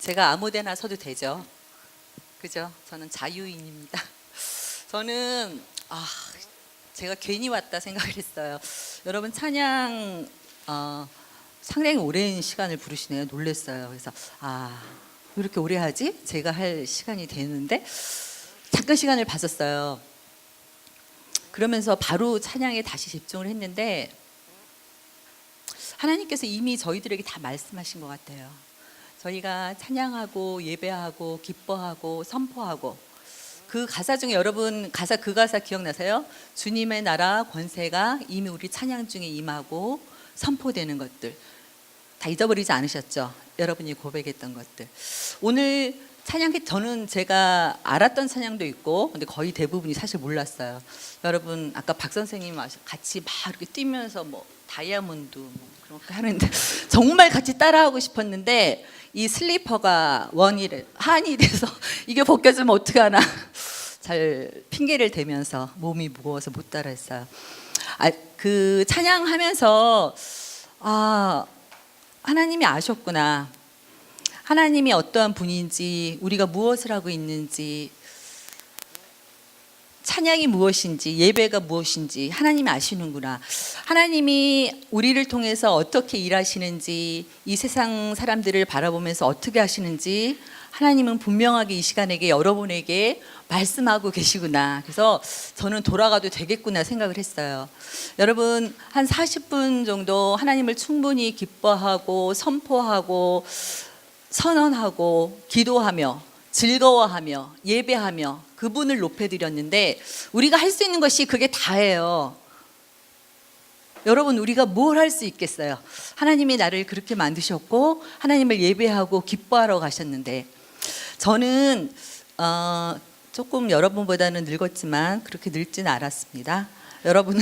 제가 아무 데나 서도 되죠. 그죠? 저는 자유인입니다. 저는 제가 괜히 왔다 생각을 했어요. 여러분 찬양 상당히 오랜 시간을 부르시네요. 놀랐어요. 그래서 왜 이렇게 오래 하지? 제가 할 시간이 되는데 잠깐 시간을 봤었어요. 그러면서 바로 찬양에 다시 집중을 했는데 하나님께서 이미 저희들에게 다 말씀하신 것 같아요. 저희가 찬양하고 예배하고 기뻐하고 선포하고, 그 가사 중에 여러분 그 가사 기억나세요? 주님의 나라 권세가 이미 우리 찬양 중에 임하고 선포되는 것들 다 잊어버리지 않으셨죠? 여러분이 고백했던 것들. 오늘 찬양회, 저는 제가 알았던 찬양도 있고 근데 거의 대부분이 사실 몰랐어요. 여러분 아까 박 선생님 같이 막 이렇게 뛰면서 뭐 다이아몬드 뭐 그렇게 하는데 정말 같이 따라하고 싶었는데 이 슬리퍼가 한이 돼서 이게 벗겨지면 어떡하나 잘 핑계를 대면서 몸이 무거워서 못 따라했어요. 그 찬양하면서 하나님이 아셨구나. 하나님이 어떠한 분인지, 우리가 무엇을 하고 있는지, 찬양이 무엇인지, 예배가 무엇인지 하나님이 아시는구나. 하나님이 우리를 통해서 어떻게 일하시는지, 이 세상 사람들을 바라보면서 어떻게 하시는지 하나님은 분명하게 이 시간에게 여러분에게 말씀하고 계시구나. 그래서 저는 돌아가도 되겠구나 생각을 했어요. 여러분 한 40분 정도 하나님을 충분히 기뻐하고 선포하고 선언하고 기도하며 즐거워하며 예배하며 그분을 높여드렸는데 우리가 할 수 있는 것이 그게 다예요. 여러분 우리가 뭘 할 수 있겠어요? 하나님이 나를 그렇게 만드셨고 하나님을 예배하고 기뻐하러 가셨는데, 저는 조금 여러분보다는 늙었지만 그렇게 늙지는 않았습니다. 여러분은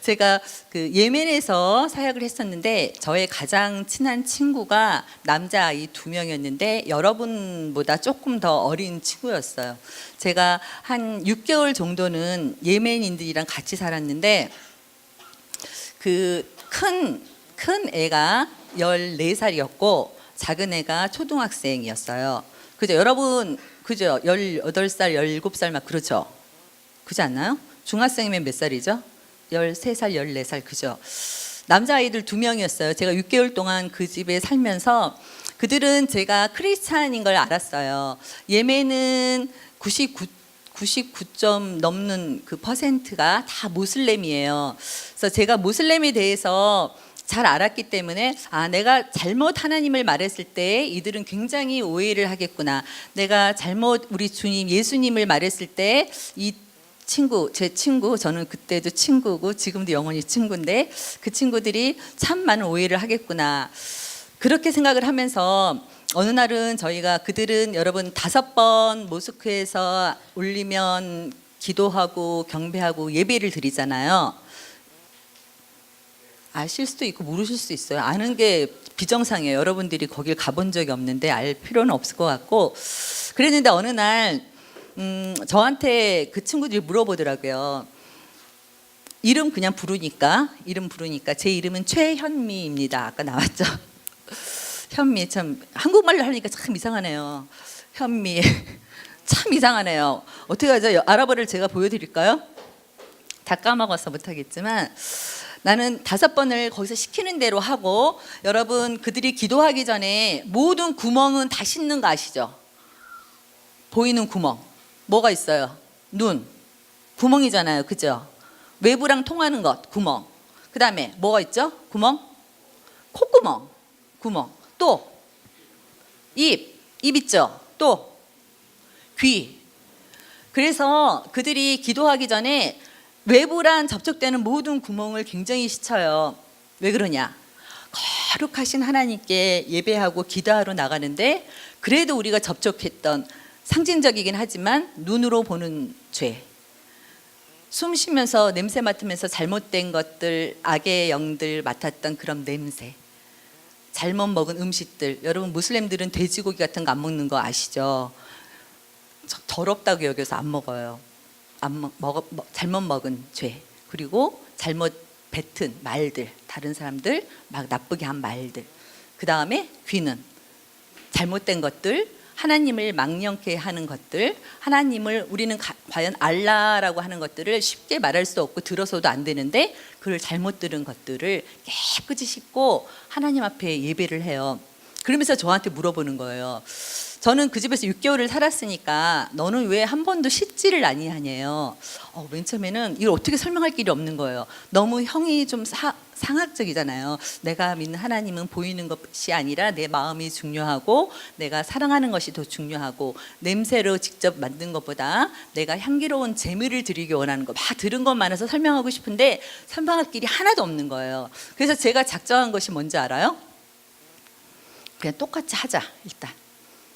제가 그 예멘에서 사역을 했었는데 저의 가장 친한 친구가 남자아이 2명이었는데 여러분보다 조금 더 어린 친구였어요. 제가 한 6개월 정도는 예멘인들이랑 같이 살았는데 그 큰 애가 14살이었고 작은 애가 초등학생이었어요. 그죠? 여러분 그죠? 18살, 17살 막 그렇죠? 그렇지 않나요? 중학생이면 몇 살이죠? 13살, 14살 그죠? 남자아이들 2명이었어요. 제가 6개월 동안 그 집에 살면서 그들은 제가 크리스찬인 걸 알았어요. 예멘은 99점 넘는 그 퍼센트가 다 모슬렘이에요. 그래서 제가 모슬렘에 대해서 잘 알았기 때문에 내가 잘못 하나님을 말했을 때 이들은 굉장히 오해를 하겠구나. 내가 잘못 우리 주님 예수님을 말했을 때 이 친구, 제 친구, 저는 그때도 친구고 지금도 영원히 친구인데 그 친구들이 참 많은 오해를 하겠구나. 그렇게 생각을 하면서 어느 날은 저희가 그들은 여러분 5번 모스크에서 올리면 기도하고 경배하고 예배를 드리잖아요. 아실 수도 있고 모르실 수도 있어요. 아는 게 비정상이에요. 여러분들이 거길 가본 적이 없는데 알 필요는 없을 것 같고, 그랬는데 어느 날 저한테 그 친구들이 물어보더라고요. 이름 그냥 부르니까 제 이름은 최현미입니다. 아까 나왔죠. 현미, 참 한국말로 하니까 참 이상하네요. 현미 참 이상하네요. 어떻게 하죠? 아랍어를 제가 보여드릴까요? 다 까먹어서 못하겠지만 나는 5번을 거기서 시키는 대로 하고, 여러분 그들이 기도하기 전에 모든 구멍은 다 씻는 거 아시죠? 보이는 구멍 뭐가 있어요? 눈 구멍이잖아요. 그죠? 외부랑 통하는 것 구멍. 그 다음에 뭐가 있죠? 구멍? 콧구멍 구멍. 또 입 있죠? 또 귀. 그래서 그들이 기도하기 전에 외부랑 접촉되는 모든 구멍을 굉장히 씻어요. 왜 그러냐? 거룩하신 하나님께 예배하고 기도하러 나가는데 그래도 우리가 접촉했던 상징적이긴 하지만 눈으로 보는 죄, 숨 쉬면서 냄새 맡으면서 잘못된 것들, 악의 영들 맡았던 그런 냄새, 잘못 먹은 음식들. 여러분 무슬림들은 돼지고기 같은 거 안 먹는 거 아시죠? 더럽다고 여겨서 안 먹어요. 잘못 먹은 죄, 그리고 잘못 뱉은 말들, 다른 사람들 막 나쁘게 한 말들. 그 다음에 귀는 잘못된 것들, 하나님을 망령케 하는 것들, 하나님을 우리는 과연 알라라고 하는 것들을 쉽게 말할 수 없고 들어서도 안 되는데 그걸 잘못 들은 것들을 깨끗이 씻고 하나님 앞에 예배를 해요. 그러면서 저한테 물어보는 거예요. 저는 그 집에서 6개월을 살았으니까 너는 왜 한 번도 씻지를 아니하냐요. 맨 처음에는 이걸 어떻게 설명할 길이 없는 거예요. 너무 형이 좀 상학적이잖아요. 내가 믿는 하나님은 보이는 것이 아니라 내 마음이 중요하고 내가 사랑하는 것이 더 중요하고 냄새로 직접 만든 것보다 내가 향기로운 재물을 드리기 원하는 거 막 들은 것 많아서 설명하고 싶은데 설명할 길이 하나도 없는 거예요. 그래서 제가 작정한 것이 뭔지 알아요? 그냥 똑같이 하자 일단.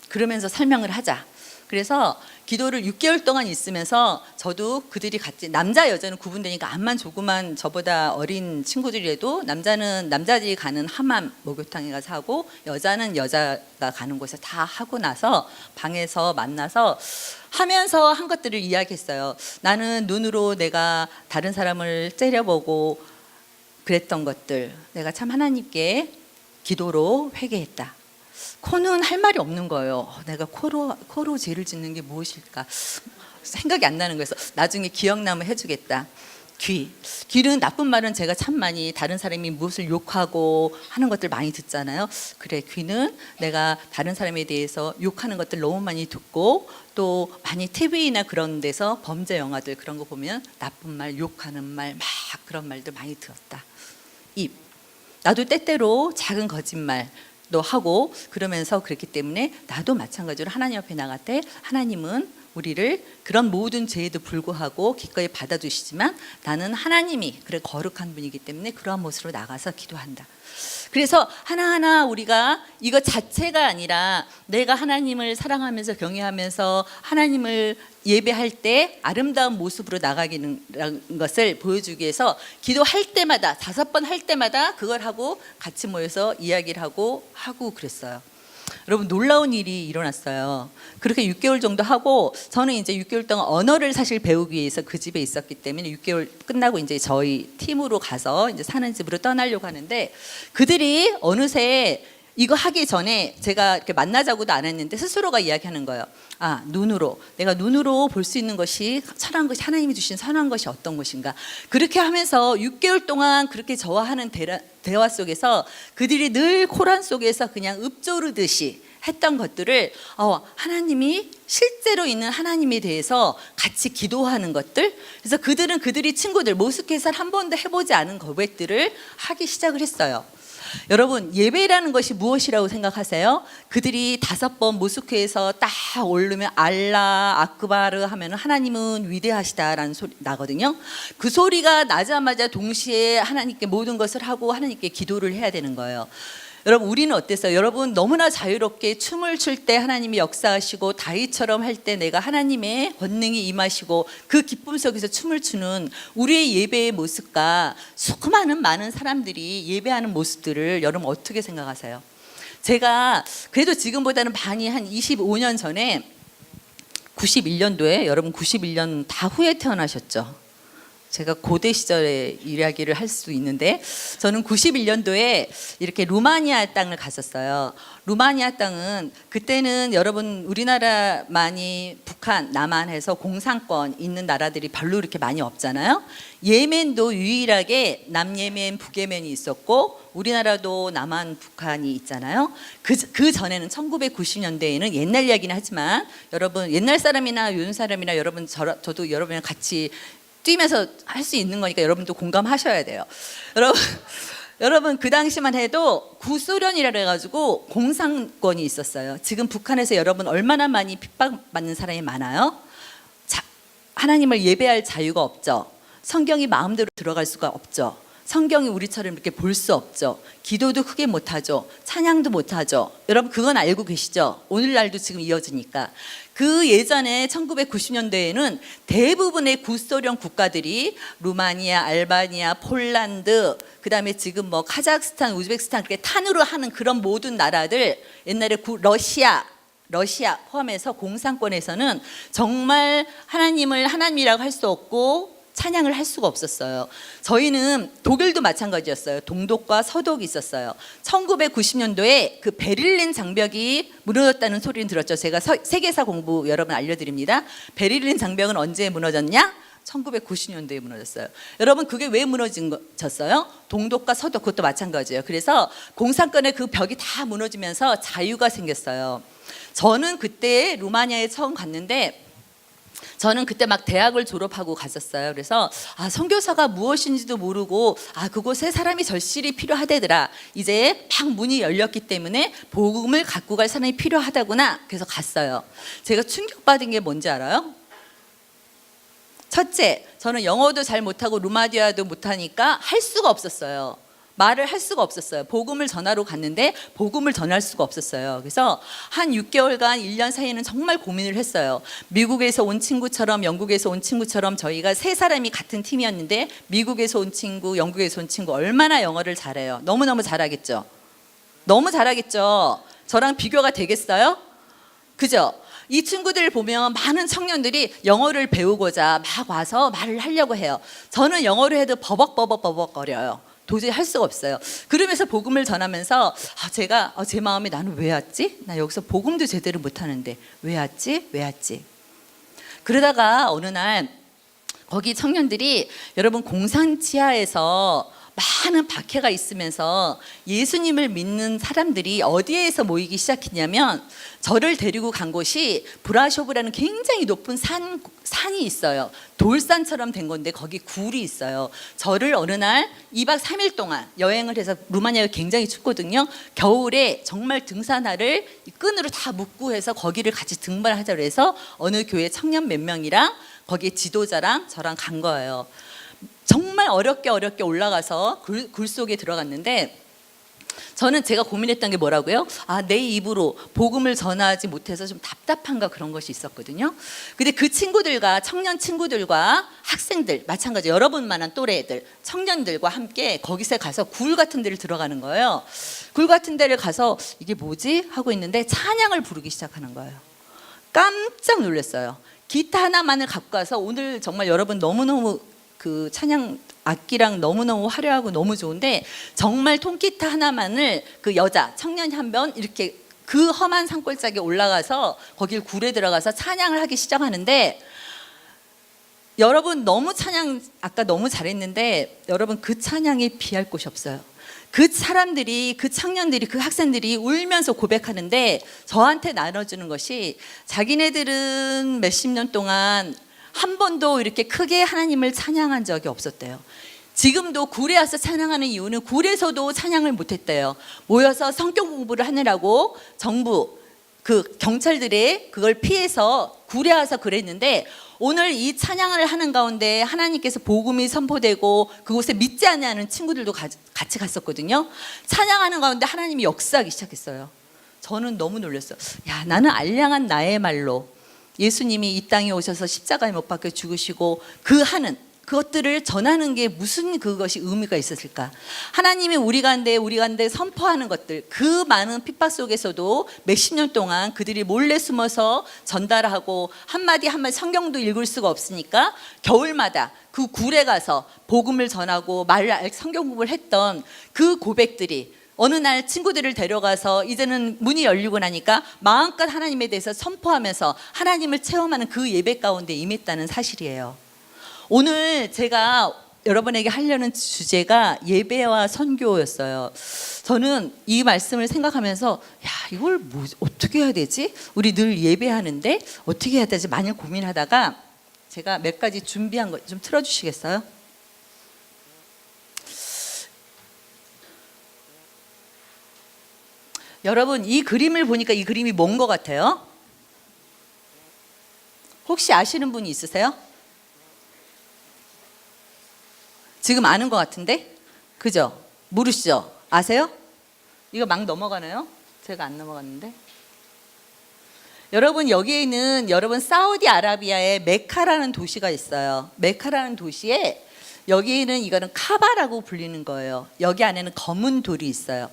그러면서 설명을 하자. 그래서 기도를 6개월 동안 있으면서 저도 그들이 같이 남자 여자는 구분되니까 암만 조그만 저보다 어린 친구들이라도 남자는 남자들이 가는 하맘 목욕탕에 가서 하고 여자는 여자가 가는 곳에 다 하고 나서 방에서 만나서 하면서 한 것들을 이야기했어요. 나는 눈으로 내가 다른 사람을 째려보고 그랬던 것들 내가 참 하나님께 기도로 회개했다. 코는 할 말이 없는 거예요. 내가 코로 죄를 짓는 게 무엇일까 생각이 안 나는 거여서 나중에 기억나면 해주겠다. 귀는 나쁜 말은 제가 참 많이 다른 사람이 무엇을 욕하고 하는 것들 많이 듣잖아요. 그래, 귀는 내가 다른 사람에 대해서 욕하는 것들 너무 많이 듣고 또 많이 TV나 그런 데서 범죄 영화들 그런 거 보면 나쁜 말, 욕하는 말 막 그런 말도 많이 들었다. 입, 나도 때때로 작은 거짓말 도 하고 그러면서 그랬기 때문에 나도 마찬가지로 하나님 앞에 나갈 때 하나님은 우리를 그런 모든 죄에도 불구하고 기꺼이 받아주시지만 나는 하나님이 그래 거룩한 분이기 때문에 그러한 모습으로 나가서 기도한다. 그래서 하나하나 우리가 이것 자체가 아니라 내가 하나님을 사랑하면서 경외하면서 하나님을 예배할 때 아름다운 모습으로 나가기는 것을 보여주기 위해서 기도할 때마다 5번 할 때마다 그걸 하고 같이 모여서 이야기를 하고 그랬어요. 여러분 놀라운 일이 일어났어요. 그렇게 6개월 정도 하고 저는 이제 6개월 동안 언어를 사실 배우기 위해서 그 집에 있었기 때문에 6개월 끝나고 이제 저희 팀으로 가서 이제 사는 집으로 떠나려고 하는데 그들이 어느새 이거 하기 전에 제가 이렇게 만나자고도 안 했는데 스스로가 이야기하는 거예요. 내가 눈으로 볼 수 있는 것이 선한 것이 하나님이 주신 선한 것이 어떤 것인가. 그렇게 하면서 6개월 동안 그렇게 저와 하는 대화 속에서 그들이 늘 코란 속에서 그냥 읊조르듯이 했던 것들을 하나님이 실제로 있는 하나님에 대해서 같이 기도하는 것들. 그래서 그들은 그들이 친구들 모스켓을 한 번도 해보지 않은 고백들을 하기 시작을 했어요. 여러분 예배라는 것이 무엇이라고 생각하세요? 그들이 5번 모스크에서 딱 오르면 알라 아크바르 하면 하나님은 위대하시다라는 소리 나거든요. 그 소리가 나자마자 동시에 하나님께 모든 것을 하고 하나님께 기도를 해야 되는 거예요. 여러분 우리는 어땠어요? 여러분 너무나 자유롭게 춤을 출 때 하나님이 역사하시고 다윗처럼 할 때 내가 하나님의 권능이 임하시고 그 기쁨 속에서 춤을 추는 우리의 예배의 모습과 수많은 많은 사람들이 예배하는 모습들을 여러분 어떻게 생각하세요? 제가 그래도 지금보다는 많이 한 25년 전에 91년도에 여러분 91년 다 후에 태어나셨죠? 제가 고대 시절의 이야기를 할 수 있는데 저는 91년도에 이렇게 루마니아 땅을 갔었어요. 루마니아 땅은 그때는 여러분 우리나라만이 북한, 남한해서 공산권 있는 나라들이 별로 이렇게 많이 없잖아요. 예멘도 유일하게 남예멘, 북예멘이 있었고 우리나라도 남한, 북한이 있잖아요. 그 전에는 1990년대에는 옛날 이야기는 하지만 여러분 옛날 사람이나 요즘 사람이나 여러분 저도 여러분이랑 같이 뛰면서 할 수 있는 거니까 여러분도 공감하셔야 돼요. 여러분 그 당시만 해도 구소련이라 해가지고 공산권이 있었어요. 지금 북한에서 여러분 얼마나 많이 핍박받는 사람이 많아요? 하나님을 예배할 자유가 없죠. 성경이 마음대로 들어갈 수가 없죠. 성경이 우리처럼 이렇게 볼 수 없죠. 기도도 크게 못하죠. 찬양도 못하죠. 여러분 그건 알고 계시죠? 오늘날도 지금 이어지니까. 그 예전에 1990년대에는 대부분의 구소련 국가들이 루마니아, 알바니아, 폴란드, 그 다음에 지금 뭐 카자흐스탄, 우즈베키스탄 그렇게 탄으로 하는 그런 모든 나라들 옛날에 러시아 포함해서 공산권에서는 정말 하나님을 하나님이라고 할 수 없고 찬양을 할 수가 없었어요. 저희는 독일도 마찬가지였어요. 동독과 서독이 있었어요. 1990년도에 그 베를린 장벽이 무너졌다는 소리는 들었죠. 제가 세계사 공부 여러분 알려드립니다. 베를린 장벽은 언제 무너졌냐? 1990년도에 무너졌어요. 여러분 그게 왜 무너졌어요? 동독과 서독 그것도 마찬가지예요. 그래서 공산권의 그 벽이 다 무너지면서 자유가 생겼어요. 저는 그때 루마니아에 처음 갔는데 저는 그때 막 대학을 졸업하고 갔었어요. 그래서 선교사가 무엇인지도 모르고 그곳에 사람이 절실히 필요하대더라. 이제 막 문이 열렸기 때문에 복음을 갖고 갈 사람이 필요하다구나. 그래서 갔어요. 제가 충격받은 게 뭔지 알아요? 첫째, 저는 영어도 잘 못하고 루마니아도 못하니까 할 수가 없었어요. 말을 할 수가 없었어요. 복음을 전하러 갔는데 복음을 전할 수가 없었어요. 그래서 한 6개월간 1년 사이에는 정말 고민을 했어요. 미국에서 온 친구처럼 영국에서 온 친구처럼 저희가 세 사람이 같은 팀이었는데 미국에서 온 친구, 영국에서 온 친구 얼마나 영어를 잘해요. 너무너무 잘하겠죠. 너무 잘하겠죠. 저랑 비교가 되겠어요? 그죠? 이 친구들을 보면 많은 청년들이 영어를 배우고자 막 와서 말을 하려고 해요. 저는 영어를 해도 버벅거려요. 도저히 할 수가 없어요. 그러면서 복음을 전하면서 제가 제 마음에 나는 왜 왔지? 나 여기서 복음도 제대로 못하는데 왜 왔지? 그러다가 어느 날 거기 청년들이 여러분 공산 지하에서 많은 박해가 있으면서 예수님을 믿는 사람들이 어디에서 모이기 시작했냐면 저를 데리고 간 곳이 브라쇼브라는 굉장히 높은 산이 있어요. 돌산처럼 된 건데 거기 굴이 있어요. 저를 어느 날 2박 3일 동안 여행을 해서 루마니아가 굉장히 춥거든요. 겨울에 정말 등산화를 끈으로 다 묶고 해서 거기를 같이 등반하자고 해서 어느 교회 청년 몇 명이랑 거기에 지도자랑 저랑 간 거예요. 정말 어렵게 올라가서 굴 속에 들어갔는데 저는 제가 고민했던 게 뭐라고요? 내 입으로 복음을 전하지 못해서 좀 답답한가 그런 것이 있었거든요. 근데 그 친구들과 청년 친구들과 학생들 마찬가지 여러분만한 또래 애들 청년들과 함께 거기서 가서 굴 같은 데를 들어가는 거예요. 굴 같은 데를 가서 이게 뭐지? 하고 있는데 찬양을 부르기 시작하는 거예요. 깜짝 놀랐어요. 기타 하나만을 갖고 가서 오늘 정말 여러분 너무너무 그 찬양 악기랑 너무너무 화려하고 너무 좋은데 정말 통기타 하나만을 그 여자 청년이 한 번 이렇게 그 험한 산골짜기에 올라가서 거길 굴에 들어가서 찬양을 하기 시작하는데 여러분 너무 찬양 아까 너무 잘했는데 여러분 그 찬양이 비할 곳이 없어요. 그 사람들이 그 청년들이 그 학생들이 울면서 고백하는데 저한테 나눠주는 것이 자기네들은 몇십 년 동안 한 번도 이렇게 크게 하나님을 찬양한 적이 없었대요. 지금도 굴에 와서 찬양하는 이유는 굴에서도 찬양을 못했대요. 모여서 성경 공부를 하느라고 정부 그 경찰들이 그걸 피해서 굴에 와서 그랬는데 오늘 이 찬양을 하는 가운데 하나님께서 복음이 선포되고 그곳에 믿지 않는 친구들도 같이 갔었거든요. 찬양하는 가운데 하나님이 역사하기 시작했어요. 저는 너무 놀랐어요. 나는 알량한 나의 말로 예수님이 이 땅에 오셔서 십자가에 못 박혀 죽으시고 그 하는 그것들을 전하는 게 무슨 그것이 의미가 있었을까? 하나님이 우리 가운데 선포하는 것들 그 많은 핍박 속에서도 몇십 년 동안 그들이 몰래 숨어서 전달하고 한마디 성경도 읽을 수가 없으니까 겨울마다 그 굴에 가서 복음을 전하고 성경 공부를 했던 그 고백들이 어느 날 친구들을 데려가서 이제는 문이 열리고 나니까 마음껏 하나님에 대해서 선포하면서 하나님을 체험하는 그 예배 가운데 임했다는 사실이에요. 오늘 제가 여러분에게 하려는 주제가 예배와 선교였어요. 저는 이 말씀을 생각하면서 이걸 어떻게 해야 되지? 우리 늘 예배하는데 어떻게 해야 되지? 많이 고민하다가 제가 몇 가지 준비한 거 좀 틀어주시겠어요? 여러분 이 그림을 보니까 이 그림이 뭔 것 같아요? 혹시 아시는 분이 있으세요? 지금 아는 것 같은데? 그죠? 모르시죠? 아세요? 이거 막 넘어가나요? 제가 안 넘어갔는데. 여러분 여기에는 여러분 사우디아라비아에 메카라는 도시가 있어요. 메카라는 도시에 여기에는 이거는 카바라고 불리는 거예요. 여기 안에는 검은 돌이 있어요.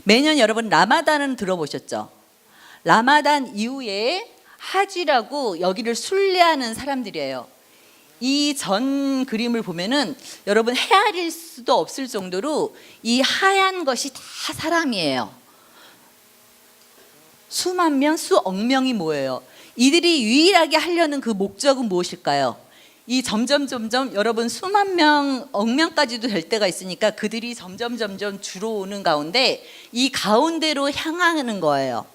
매년 여러분 라마단은 들어보셨죠? 라마단 이후에 하지라고 여기를 순례하는 사람들이에요. 이 전 그림을 보면은 여러분 헤아릴 수도 없을 정도로 이 하얀 것이 다 사람이에요. 수만 명, 수억 명이 모여요. 이들이 유일하게 하려는 그 목적은 무엇일까요? 이 점점 여러분 수만 명, 억 명까지도 될 때가 있으니까 그들이 점점 주로 오는 가운데 이 가운데로 향하는 거예요.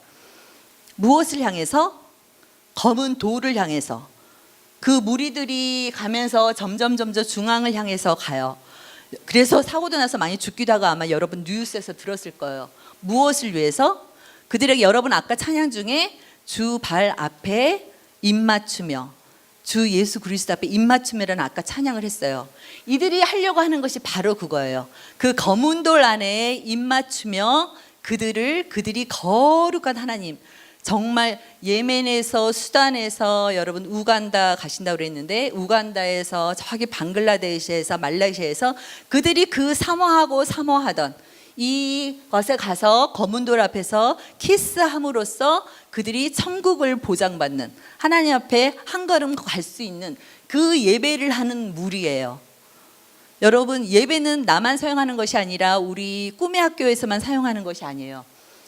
무엇을 향해서? 검은 돌을 향해서. 그 무리들이 가면서 점점 중앙을 향해서 가요. 그래서 사고도 나서 많이 죽기도 하고 아마 여러분 뉴스에서 들었을 거예요. 무엇을 위해서? 그들에게 여러분 아까 찬양 중에 주 발 앞에 입 맞추며 주 예수 그리스도 앞에 입 맞추며라는 아까 찬양을 했어요. 이들이 하려고 하는 것이 바로 그거예요. 그 검은 돌 안에 입 맞추며 그들이 거룩한 하나님, 정말 예멘에서 수단에서 여러분 우간다 가신다고 그랬는데 우간다에서 저기 방글라데시에서 말레이시아에서 그들이 그 사모하던 이것에 가서 검은 돌 앞에서 키스함으로써 그들이 천국을 보장받는 하나님 앞에 한 걸음 갈 수 있는 그 예배를 하는 무리예요. 여러분 예배는 나만 사용하는 것이 아니라 우리 꿈의 학교에서만 사용하는 것이 아니에요.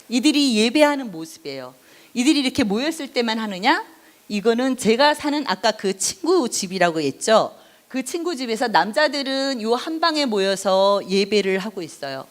이들이 예배하는 모습이에요. 이들이 이렇게 모였을 때만 하느냐? 이거는 제가 사는 아까 그 친구 집이라고 했죠. 그 친구 집에서 남자들은 요 한 방에 모여서 예배를 하고 있어요.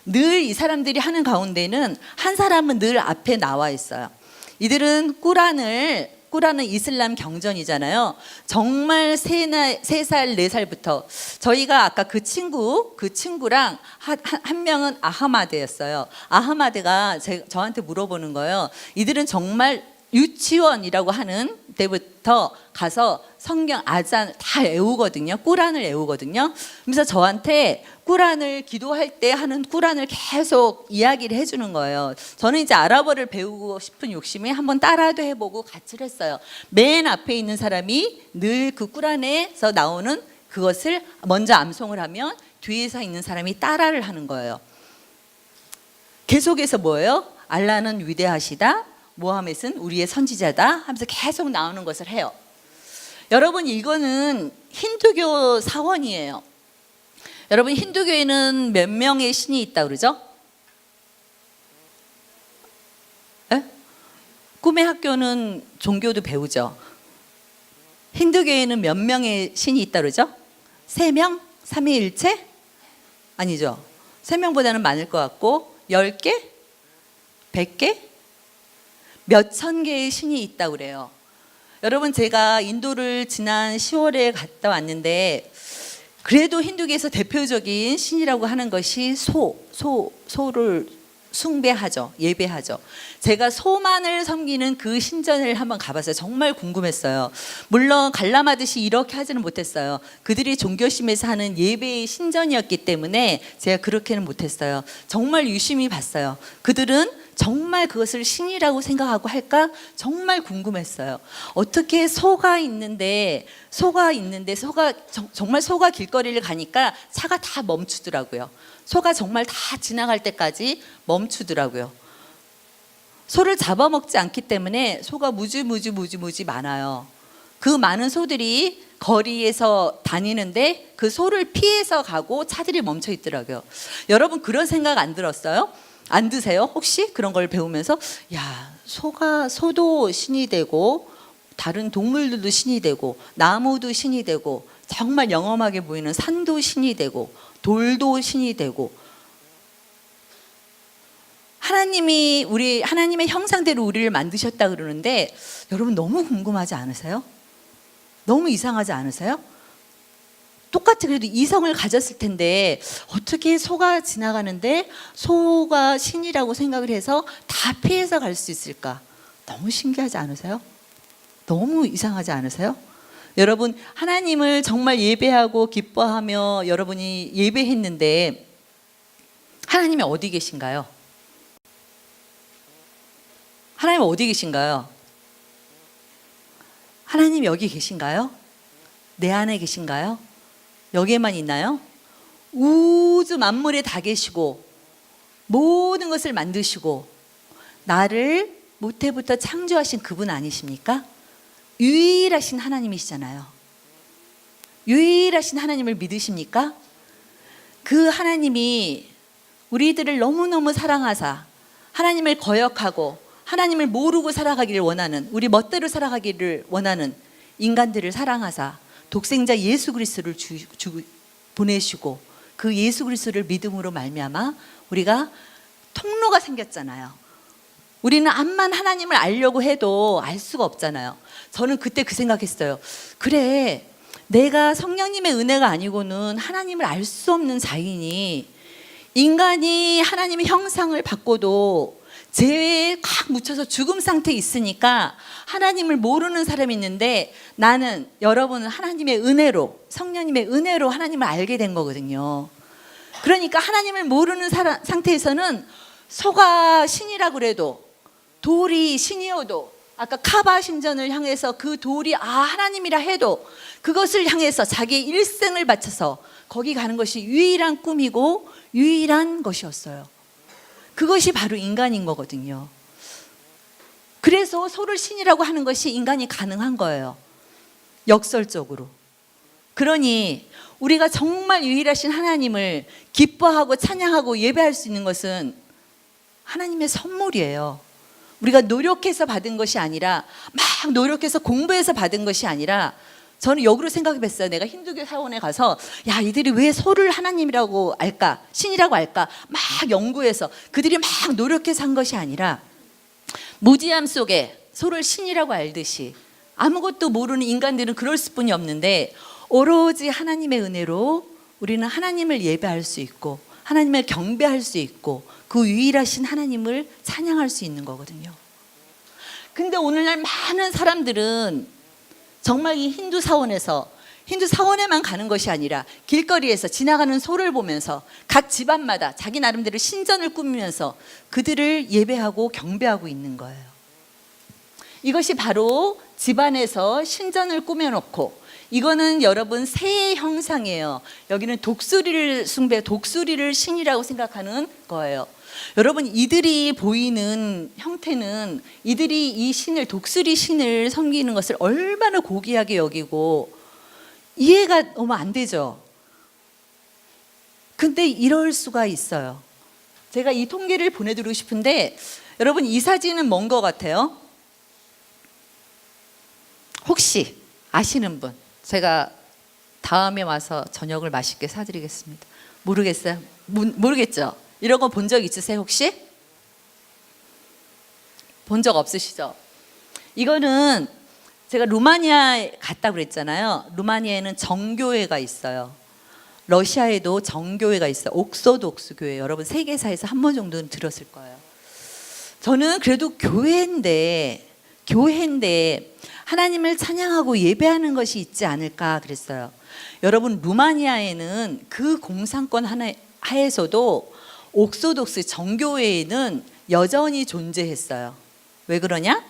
늘 이 사람들이 하는 가운데는 한 사람은 늘 앞에 나와 있어요. 이들은 꾸란은 이슬람 경전이잖아요. 정말 3살, 4살부터 저희가 아까 그 친구랑 한 명은 아하마드였어요. 아하마드가 저한테 물어보는 거예요. 이들은 정말 유치원이라고 하는 때부터 가서 성경 아잔 다 외우거든요. 꾸란을 외우거든요. 그래서 저한테 꾸란을 기도할 때 하는 꾸란을 계속 이야기를 해주는 거예요. 저는 이제 아랍어를 배우고 싶은 욕심에 한번 따라도 해보고 같이 했어요. 맨 앞에 있는 사람이 늘 그 꾸란에서 나오는 그것을 먼저 암송을 하면 뒤에서 있는 사람이 따라를 하는 거예요. 계속해서 뭐예요? 알라는 위대하시다. 모하멧은 우리의 선지자다 하면서 계속 나오는 것을 해요. 여러분 이거는 힌두교 사원이에요. 여러분 힌두교에는 몇 명의 신이 있다 그러죠? 에? 꿈의 학교는 종교도 배우죠. 힌두교에는 몇 명의 신이 있다 그러죠? 3명? 삼위일체? 아니죠. 3명보다는 많을 것 같고 10개? 100개? 몇천 개의 신이 있다고 그래요. 여러분 제가 인도를 지난 10월에 갔다 왔는데 그래도 힌두교에서 대표적인 신이라고 하는 것이 소를 숭배하죠. 예배하죠. 제가 소만을 섬기는 그 신전을 한번 가봤어요. 정말 궁금했어요. 물론 관람하듯이 이렇게 하지는 못했어요. 그들이 종교심에서 하는 예배의 신전이었기 때문에 제가 그렇게는 못했어요. 정말 유심히 봤어요. 그들은 정말 그것을 신이라고 생각하고 할까? 정말 궁금했어요. 어떻게 소가 있는데 정말 소가 길거리를 가니까 차가 다 멈추더라고요. 소가 정말 다 지나갈 때까지 멈추더라고요. 소를 잡아먹지 않기 때문에 소가 무지 많아요. 그 많은 소들이 거리에서 다니는데 그 소를 피해서 가고 차들이 멈춰 있더라고요. 여러분 그런 생각 안 들었어요? 안 드세요? 혹시 그런 걸 배우면서 야, 소도 신이 되고 다른 동물들도 신이 되고 하나무도 신이 되고 정말 영험하게 보이는 산도 신이 되고 돌도 신이 되고 하나님의 형상대로 우리를 만드셨다 그러는데 여러분 너무 궁금하지 않으세요? 너무 이상하지 않으세요? 똑같이 그래도 이성을 가졌을 텐데 어떻게 소가 지나가는데 소가 신이라고 생각을 해서 다 피해서 갈 수 있을까? 너무 신기하지 않으세요? 너무 이상하지 않으세요? 여러분 하나님을 정말 예배하고 기뻐하며 여러분이 예배했는데 하나님이 어디 계신가요? 하나님 어디 계신가요? 하나님 여기 계신가요? 내 안에 계신가요? 여기에만 있나요? 우주 만물에 다 계시고 모든 것을 만드시고 나를 모태부터 창조하신 그분 아니십니까? 유일하신 하나님이시잖아요. 유일하신 하나님을 믿으십니까? 그 하나님이 우리들을 너무너무 사랑하사 하나님을 거역하고 하나님을 모르고 살아가기를 원하는, 우리 멋대로 살아가기를 원하는 인간들을 사랑하사 독생자 예수 그리스도를 보내시고 그 예수 그리스도를 믿음으로 말미암아 우리가 통로가 생겼잖아요. 우리는 암만 하나님을 알려고 해도 알 수가 없잖아요. 저는 그때 그 생각했어요. 그래, 내가 성령님의 은혜가 아니고는 하나님을 알 수 없는 자이니 인간이 하나님의 형상을 받고도 죄에 꽉 묻혀서 죽음 상태에 있으니까 하나님을 모르는 사람이 있는데, 나는, 여러분은 하나님의 은혜로, 성령님의 은혜로 하나님을 알게 된 거거든요. 그러니까 하나님을 모르는 상태에서는 소가 신이라고 그래도, 돌이 신이어도, 아까 카바 신전을 향해서 그 돌이 하나님이라 해도 그것을 향해서 자기의 일생을 바쳐서 거기 가는 것이 유일한 꿈이고 유일한 것이었어요. 그것이 바로 인간인 거거든요. 그래서 소를 신이라고 하는 것이 인간이 가능한 거예요. 역설적으로. 그러니 우리가 정말 유일하신 하나님을 기뻐하고 찬양하고 예배할 수 있는 것은 하나님의 선물이에요. 우리가 노력해서 받은 것이 아니라, 막 노력해서 공부해서 받은 것이 아니라, 저는 역으로 생각해 봤어요. 내가 힌두교 사원에 가서 야, 이들이 왜 소를 하나님이라고 알까, 신이라고 알까 막 연구해서 그들이 막 노력해서 한 것이 아니라, 무지함 속에 소를 신이라고 알듯이 아무것도 모르는 인간들은 그럴 수뿐이 없는데, 오로지 하나님의 은혜로 우리는 하나님을 예배할 수 있고 하나님을 경배할 수 있고 그 유일하신 하나님을 찬양할 수 있는 거거든요. 근데 오늘날 많은 사람들은 정말 이 힌두 사원에만 가는 것이 아니라 길거리에서 지나가는 소를 보면서 각 집안마다 자기 나름대로 신전을 꾸미면서 그들을 예배하고 경배하고 있는 거예요. 이것이 바로 집안에서 신전을 꾸며놓고, 이거는 여러분 새의 형상이에요. 여기는 독수리를 숭배, 독수리를 신이라고 생각하는 거예요. 여러분, 이들이 보이는 형태는 이들이 이 신을, 독수리 신을 섬기는 것을 얼마나 고귀하게 여기고 이해가 너무 안 되죠. 근데 이럴 수가 있어요. 제가 이 통계를 보내드리고 싶은데, 여러분 이 사진은 뭔 것 같아요? 혹시 아시는 분? 제가 다음에 와서 저녁을 맛있게 사드리겠습니다. 모르겠어요? 모르겠죠? 이런 거 본 적 있으세요 혹시? 본 적 없으시죠? 이거는 제가 루마니아에 갔다 그랬잖아요. 루마니아에는 정교회가 있어요. 러시아에도 정교회가 있어요. 옥소독스 교회. 여러분 세계사에서 한 번 정도는 들었을 거예요. 저는 그래도 교회인데 하나님을 찬양하고 예배하는 것이 있지 않을까 그랬어요. 여러분, 루마니아에는 그 공산권 하에서도 옥소독스 정교회에는 여전히 존재했어요. 왜 그러냐?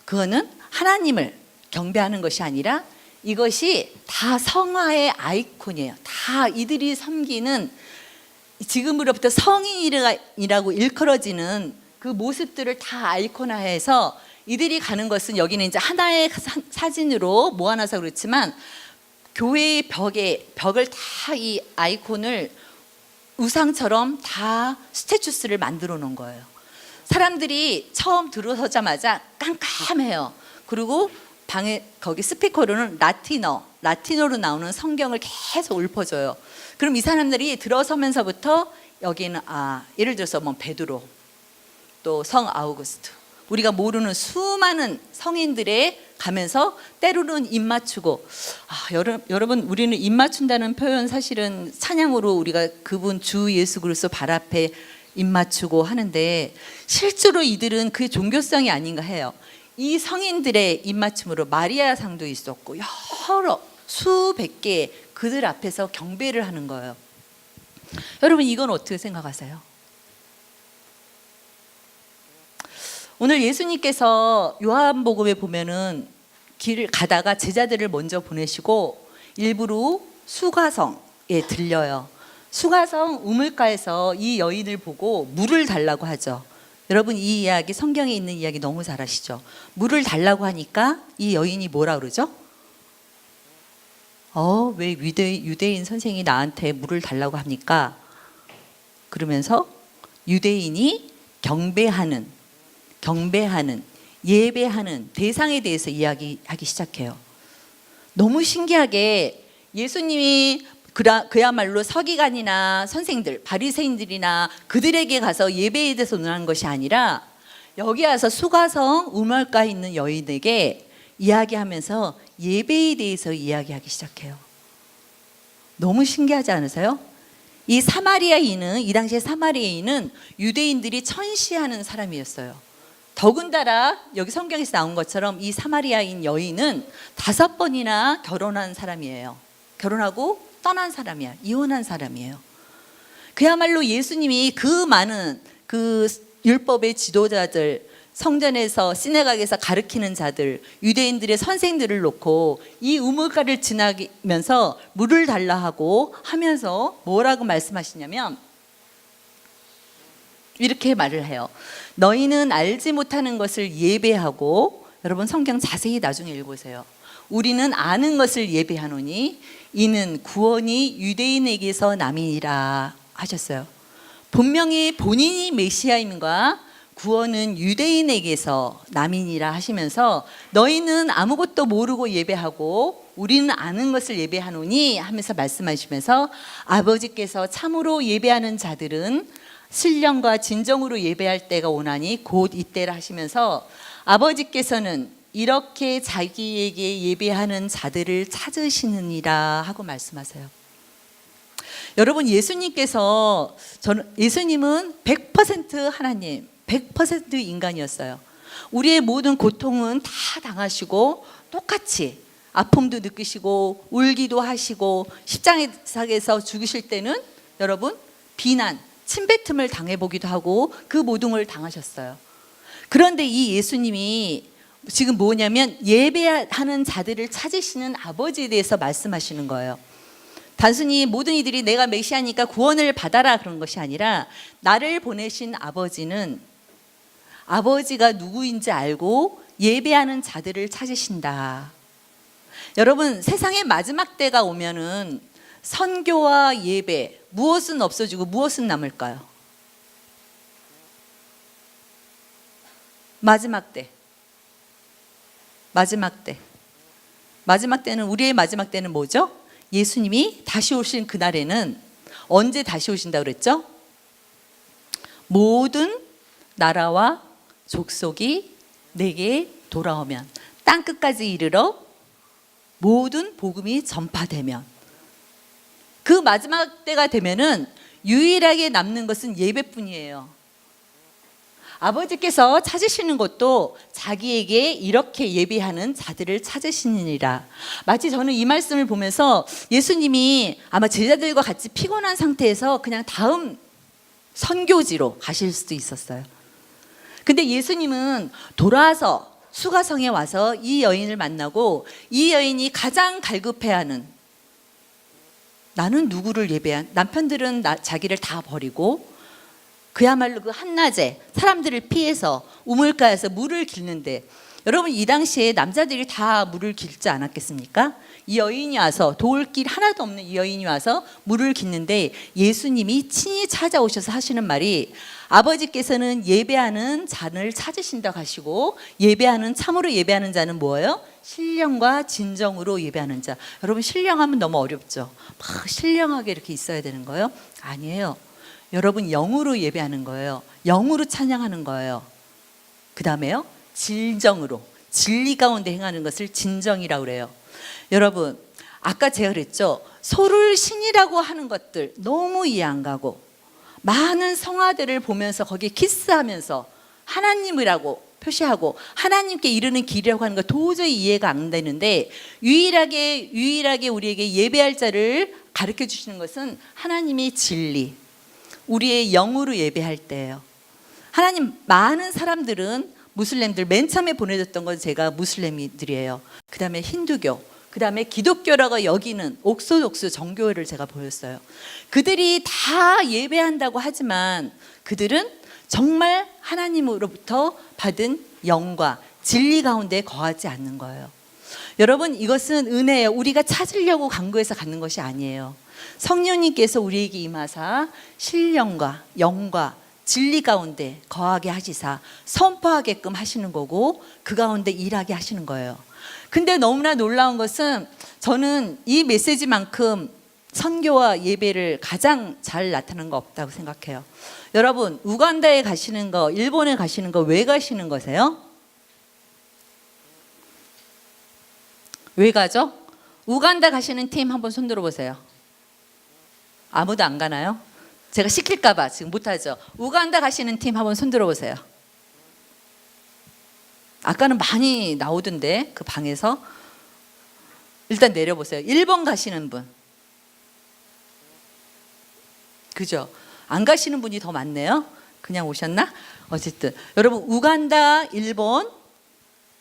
그거는 하나님을 경배하는 것이 아니라 이것이 다 성화의 아이콘이에요. 다 이들이 섬기는, 지금으로부터 성인이라고 일컬어지는 그 모습들을 다 아이콘화해서 이들이 가는 것은, 여기는 이제 하나의 사진으로 모아놔서 그렇지만 교회의 벽을 다 이 아이콘을 우상처럼 다 스태추스를 만들어 놓은 거예요. 사람들이 처음 들어서자마자 깜깜해요. 그리고 방에 거기 스피커로는 라틴어로 나오는 성경을 계속 읊어줘요. 그럼 이 사람들이 들어서면서부터 여기는 예를 들어서 뭐 베드로, 또 성 아우구스트, 우리가 모르는 수많은 성인들에 가면서 때로는 입 맞추고, 여러분 우리는 입 맞춘다는 표현 사실은 찬양으로 우리가 그분 주 예수 그리스도 발 앞에 입 맞추고 하는데, 실제로 이들은 그게 종교성이 아닌가 해요. 이 성인들의 입 맞춤으로 마리아상도 있었고 여러 수백 개의 그들 앞에서 경배를 하는 거예요. 여러분 이건 어떻게 생각하세요? 오늘 예수님께서 요한복음에 보면은 길을 가다가 제자들을 먼저 보내시고 일부러 수가성에 들려요. 수가성 우물가에서 이 여인을 보고 물을 달라고 하죠. 여러분 이 이야기, 성경에 있는 이야기 너무 잘 아시죠? 물을 달라고 하니까 이 여인이 뭐라 그러죠? 왜 유대인 선생이 나한테 물을 달라고 합니까? 그러면서 유대인이 경배하는, 예배하는 대상에 대해서 이야기하기 시작해요. 너무 신기하게 예수님이 그야말로 서기관이나 선생들, 바리새인들이나 그들에게 가서 예배에 대해서 논하는 것이 아니라 여기 와서 수가성 우물가에 있는 여인에게 이야기하면서 예배에 대해서 이야기하기 시작해요. 너무 신기하지 않으세요? 이 당시에 사마리아인은 유대인들이 천시하는 사람이었어요. 더군다나 여기 성경에서 나온 것처럼 이 사마리아인 여인은 5번이나 결혼한 사람이에요. 결혼하고 떠난 사람이야. 이혼한 사람이에요. 그야말로 예수님이 그 많은 그 율법의 지도자들, 성전에서 시내각에서 가르치는 자들, 유대인들의 선생들을 놓고 이 우물가를 지나면서 물을 달라 하고 하면서 뭐라고 말씀하시냐면 이렇게 말을 해요. 너희는 알지 못하는 것을 예배하고, 여러분 성경 자세히 나중에 읽으세요. 우리는 아는 것을 예배하노니 이는 구원이 유대인에게서 남이니라 하셨어요. 분명히 본인이 메시아임과 구원은 유대인에게서 남이니라 하시면서 너희는 아무것도 모르고 예배하고 우리는 아는 것을 예배하노니 하면서 말씀하시면서 아버지께서 참으로 예배하는 자들은 신령과 진정으로 예배할 때가 오나니 곧 이때라 하시면서 아버지께서는 이렇게 자기에게 예배하는 자들을 찾으시느니라 하고 말씀하세요. 여러분 예수님은 100% 하나님, 100% 인간이었어요. 우리의 모든 고통은 다 당하시고 똑같이 아픔도 느끼시고 울기도 하시고 십자가에서 죽으실 때는 여러분 비난, 침뱉음을 당해보기도 하고 그 모든 걸 당하셨어요. 그런데 이 예수님이 지금 뭐냐면 예배하는 자들을 찾으시는 아버지에 대해서 말씀하시는 거예요. 단순히 모든 이들이 내가 메시아니까 구원을 받아라 그런 것이 아니라 나를 보내신 아버지는 아버지가 누구인지 알고 예배하는 자들을 찾으신다. 여러분 세상의 마지막 때가 오면은 선교와 예배 무엇은 없어지고 무엇은 남을까요? 마지막 때는 우리의 마지막 때는 뭐죠? 예수님이 다시 오신 그날에는 언제 다시 오신다고 그랬죠? 모든 나라와 족속이 내게 돌아오면, 땅 끝까지 이르러 모든 복음이 전파되면, 그 마지막 때가 되면은 유일하게 남는 것은 예배뿐이에요. 아버지께서 찾으시는 것도 자기에게 이렇게 예배하는 자들을 찾으시느니라. 마치 저는 이 말씀을 보면서 예수님이 아마 제자들과 같이 피곤한 상태에서 그냥 다음 선교지로 가실 수도 있었어요. 근데 예수님은 돌아와서 수가성에 와서 이 여인을 만나고 이 여인이 가장 갈급해하는, 나는 누구를 남편들은 자기를 다 버리고 그야말로 그 한낮에 사람들을 피해서 우물가에서 물을 길는데, 여러분 이 당시에 남자들이 다 물을 길지 않았겠습니까? 이 여인이 와서, 도울길 하나도 없는 이 여인이 와서 물을 길는데 예수님이 친히 찾아오셔서 하시는 말이, 아버지께서는 예배하는 자를 찾으신다고 하시고 참으로 예배하는 자는 뭐예요? 신령과 진정으로 예배하는 자. 여러분 신령하면 너무 어렵죠. 막 신령하게 이렇게 있어야 되는 거예요? 아니에요. 여러분 영으로 예배하는 거예요. 영으로 찬양하는 거예요. 그 다음에요, 진정으로, 진리 가운데 행하는 것을 진정이라고 그래요. 여러분 아까 제가 그랬죠, 소를 신이라고 하는 것들 너무 이해 안 가고, 많은 성화들을 보면서 거기에 키스하면서 하나님이라고 표시하고 하나님께 이르는 길이라고 하는 거 도저히 이해가 안 되는데, 유일하게 우리에게 예배할 자를 가르쳐 주시는 것은 하나님의 진리, 우리의 영으로 예배할 때예요. 하나님, 많은 사람들은 무슬림들, 맨 처음에 보내줬던 건 제가 무슬림들이에요. 그 다음에 힌두교, 그 다음에 기독교라고 여기는 옥소독스 정교회를 제가 보였어요. 그들이 다 예배한다고 하지만 그들은 정말 하나님으로부터 받은 영과 진리 가운데 거하지 않는 거예요. 여러분, 이것은 은혜예요. 우리가 찾으려고 간구해서 갖는 것이 아니에요. 성령님께서 우리에게 임하사 신령과 영과 진리 가운데 거하게 하시사 선포하게끔 하시는 거고, 그 가운데 일하게 하시는 거예요. 근데 너무나 놀라운 것은, 저는 이 메시지만큼 선교와 예배를 가장 잘 나타내는 거 없다고 생각해요. 여러분, 우간다에 가시는 거, 일본에 가시는 거 왜 가시는 거세요? 왜 가죠? 우간다 가시는 팀 한번 손 들어보세요. 아무도 안 가나요? 제가 시킬까 봐 지금 못하죠. 우간다 가시는 팀 한번 손 들어보세요. 아까는 많이 나오던데, 그 방에서. 일단 내려보세요. 일본 가시는 분. 그죠? 안 가시는 분이 더 많네요. 그냥 오셨나? 어쨌든 여러분, 우간다, 일본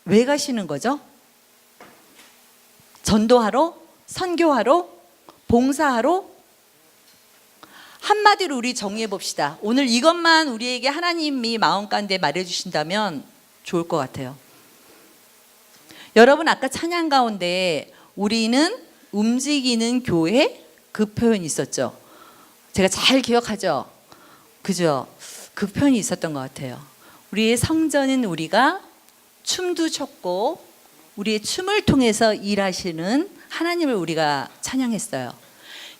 왜 가시는 거죠? 전도하러? 선교하러? 봉사하러? 한마디로 우리 정리해 봅시다. 오늘 이것만 우리에게 하나님이 마음 가운데 말해 주신다면 좋을 것 같아요. 여러분, 아까 찬양 가운데 우리는 움직이는 교회, 그 표현이 있었죠. 제가 잘 기억하죠? 그죠? 그 표현이 있었던 것 같아요. 우리의 성전은 우리가 춤도 췄고, 우리의 춤을 통해서 일하시는 하나님을 우리가 찬양했어요.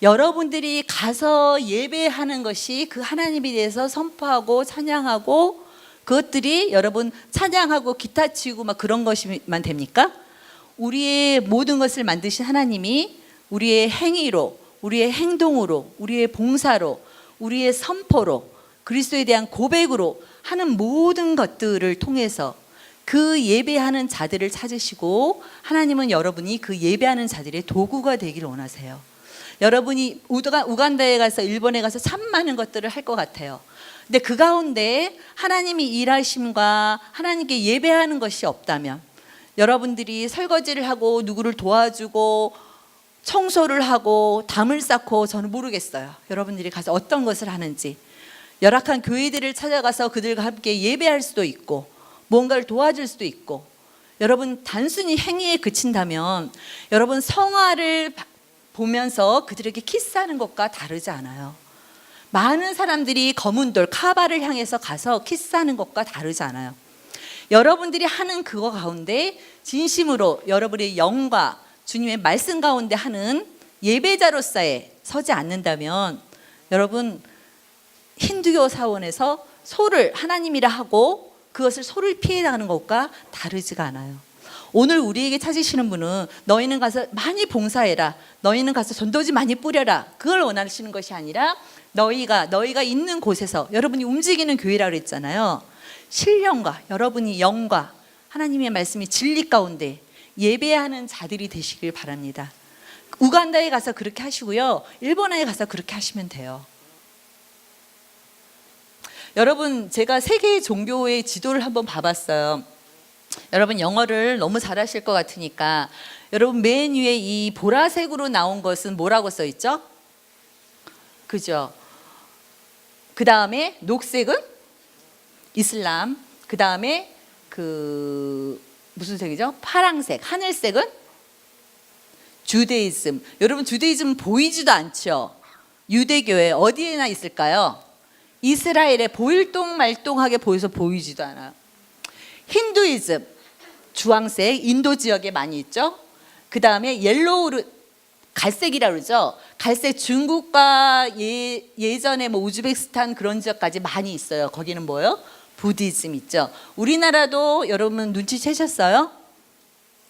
여러분들이 가서 예배하는 것이 그 하나님에 대해서 선포하고 찬양하고, 그것들이 여러분 찬양하고 기타 치고 막 그런 것만 됩니까? 우리의 모든 것을 만드신 하나님이 우리의 행위로, 우리의 행동으로, 우리의 봉사로, 우리의 선포로, 그리스도에 대한 고백으로 하는 모든 것들을 통해서 그 예배하는 자들을 찾으시고, 하나님은 여러분이 그 예배하는 자들의 도구가 되기를 원하세요. 여러분이 우간다에 가서, 일본에 가서 참 많은 것들을 할 것 같아요. 근데 그 가운데 하나님이 일하심과 하나님께 예배하는 것이 없다면, 여러분들이 설거지를 하고 누구를 도와주고 청소를 하고 담을 쌓고, 저는 모르겠어요. 여러분들이 가서 어떤 것을 하는지. 열악한 교회들을 찾아가서 그들과 함께 예배할 수도 있고, 뭔가를 도와줄 수도 있고. 여러분, 단순히 행위에 그친다면 여러분 성화를 보면서 그들에게 키스하는 것과 다르지 않아요. 많은 사람들이 검은 돌 카바를 향해서 가서 키스하는 것과 다르지 않아요. 여러분들이 하는 그거 가운데 진심으로 여러분의 영과 주님의 말씀 가운데 하는 예배자로서의 서지 않는다면, 여러분 힌두교 사원에서 소를 하나님이라 하고 그것을 소를 피해 나가는 것과 다르지가 않아요. 오늘 우리에게 찾으시는 분은 너희는 가서 많이 봉사해라, 너희는 가서 전도지 많이 뿌려라, 그걸 원하시는 것이 아니라, 너희가 있는 곳에서, 여러분이 움직이는 교회라고 그랬잖아요. 신령과 여러분이 영과 하나님의 말씀이 진리 가운데 예배하는 자들이 되시길 바랍니다. 우간다에 가서 그렇게 하시고요, 일본에 가서 그렇게 하시면 돼요. 여러분, 제가 세계 종교의 지도를 한번 봐봤어요. 여러분 영어를 너무 잘하실 것 같으니까, 여러분 맨 위에 이 보라색으로 나온 것은 뭐라고 써 있죠? 그죠? 그 다음에 녹색은 이슬람, 그 다음에 무슨 색이죠? 파랑색, 하늘색은 주데이즘. 여러분, 주데이즘 보이지도 않죠? 유대교회 어디에나 있을까요? 이스라엘에 보일동말동하게 보여서 보이지도 않아요. 힌두이즘, 주황색, 인도 지역에 많이 있죠. 그 다음에 옐로우, 갈색이라고 그러죠. 갈색, 중국과 예전에 뭐 우즈베키스탄 그런 지역까지 많이 있어요. 거기는 뭐예요? 부디즘 있죠. 우리나라도 여러분 눈치채셨어요?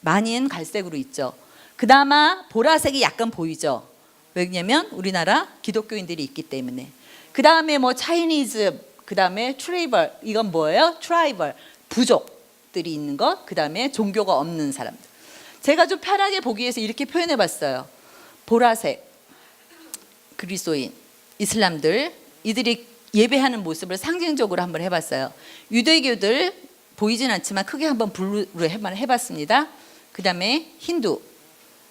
많이는 갈색으로 있죠. 그나마 보라색이 약간 보이죠. 왜냐면 우리나라 기독교인들이 있기 때문에. 그 다음에 뭐 차이니즈, 그 다음에 트라이벌, 이건 뭐예요? 트라이벌, 부족들이 있는 것. 그 다음에 종교가 없는 사람들. 제가 좀 편하게 보기 위해서 이렇게 표현해 봤어요. 보라색, 그리스도인, 이슬람들, 이들이 예배하는 모습을 상징적으로 한번 해봤어요. 유대교들 보이진 않지만 크게 한번 블루로 해봤습니다. 그 다음에 힌두,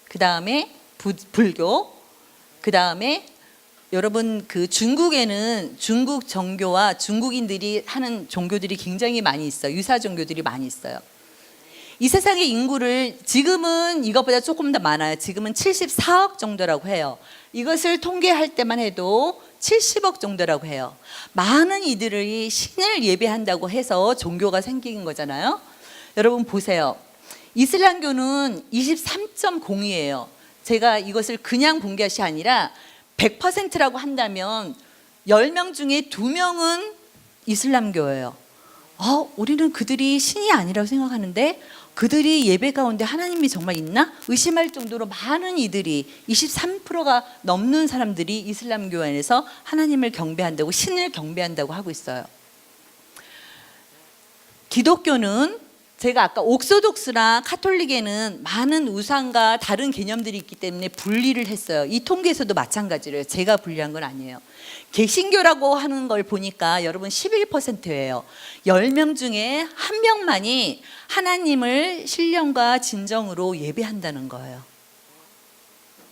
그 다음에 불교, 그 다음에 여러분 그 중국에는 중국 정교와 중국인들이 하는 종교들이 굉장히 많이 있어요. 유사 종교들이 많이 있어요. 이 세상의 인구를 지금은 이것보다 조금 더 많아요. 지금은 74억 정도라고 해요. 이것을 통계할 때만 해도 70억 정도라고 해요. 많은 이들이 신을 예배한다고 해서 종교가 생긴 거잖아요. 여러분 보세요. 이슬람교는 23.0이에요. 제가 이것을 그냥 본 것이 아니라 100%라고 한다면 10명 중에 2명은 이슬람교예요. 우리는 그들이 신이 아니라고 생각하는데 그들이 예배 가운데 하나님이 정말 있나? 의심할 정도로 많은 이들이 23%가 넘는 사람들이 이슬람교 안에서 하나님을 경배한다고, 신을 경배한다고 하고 있어요. 기독교는 제가 아까 옥소독스나 카톨릭에는 많은 우상과 다른 개념들이 있기 때문에 분리를 했어요. 이 통계에서도 마찬가지로요. 제가 분리한 건 아니에요. 개신교라고 하는 걸 보니까 여러분 11%예요. 10명 중에 1명만이 하나님을 신령과 진정으로 예배한다는 거예요.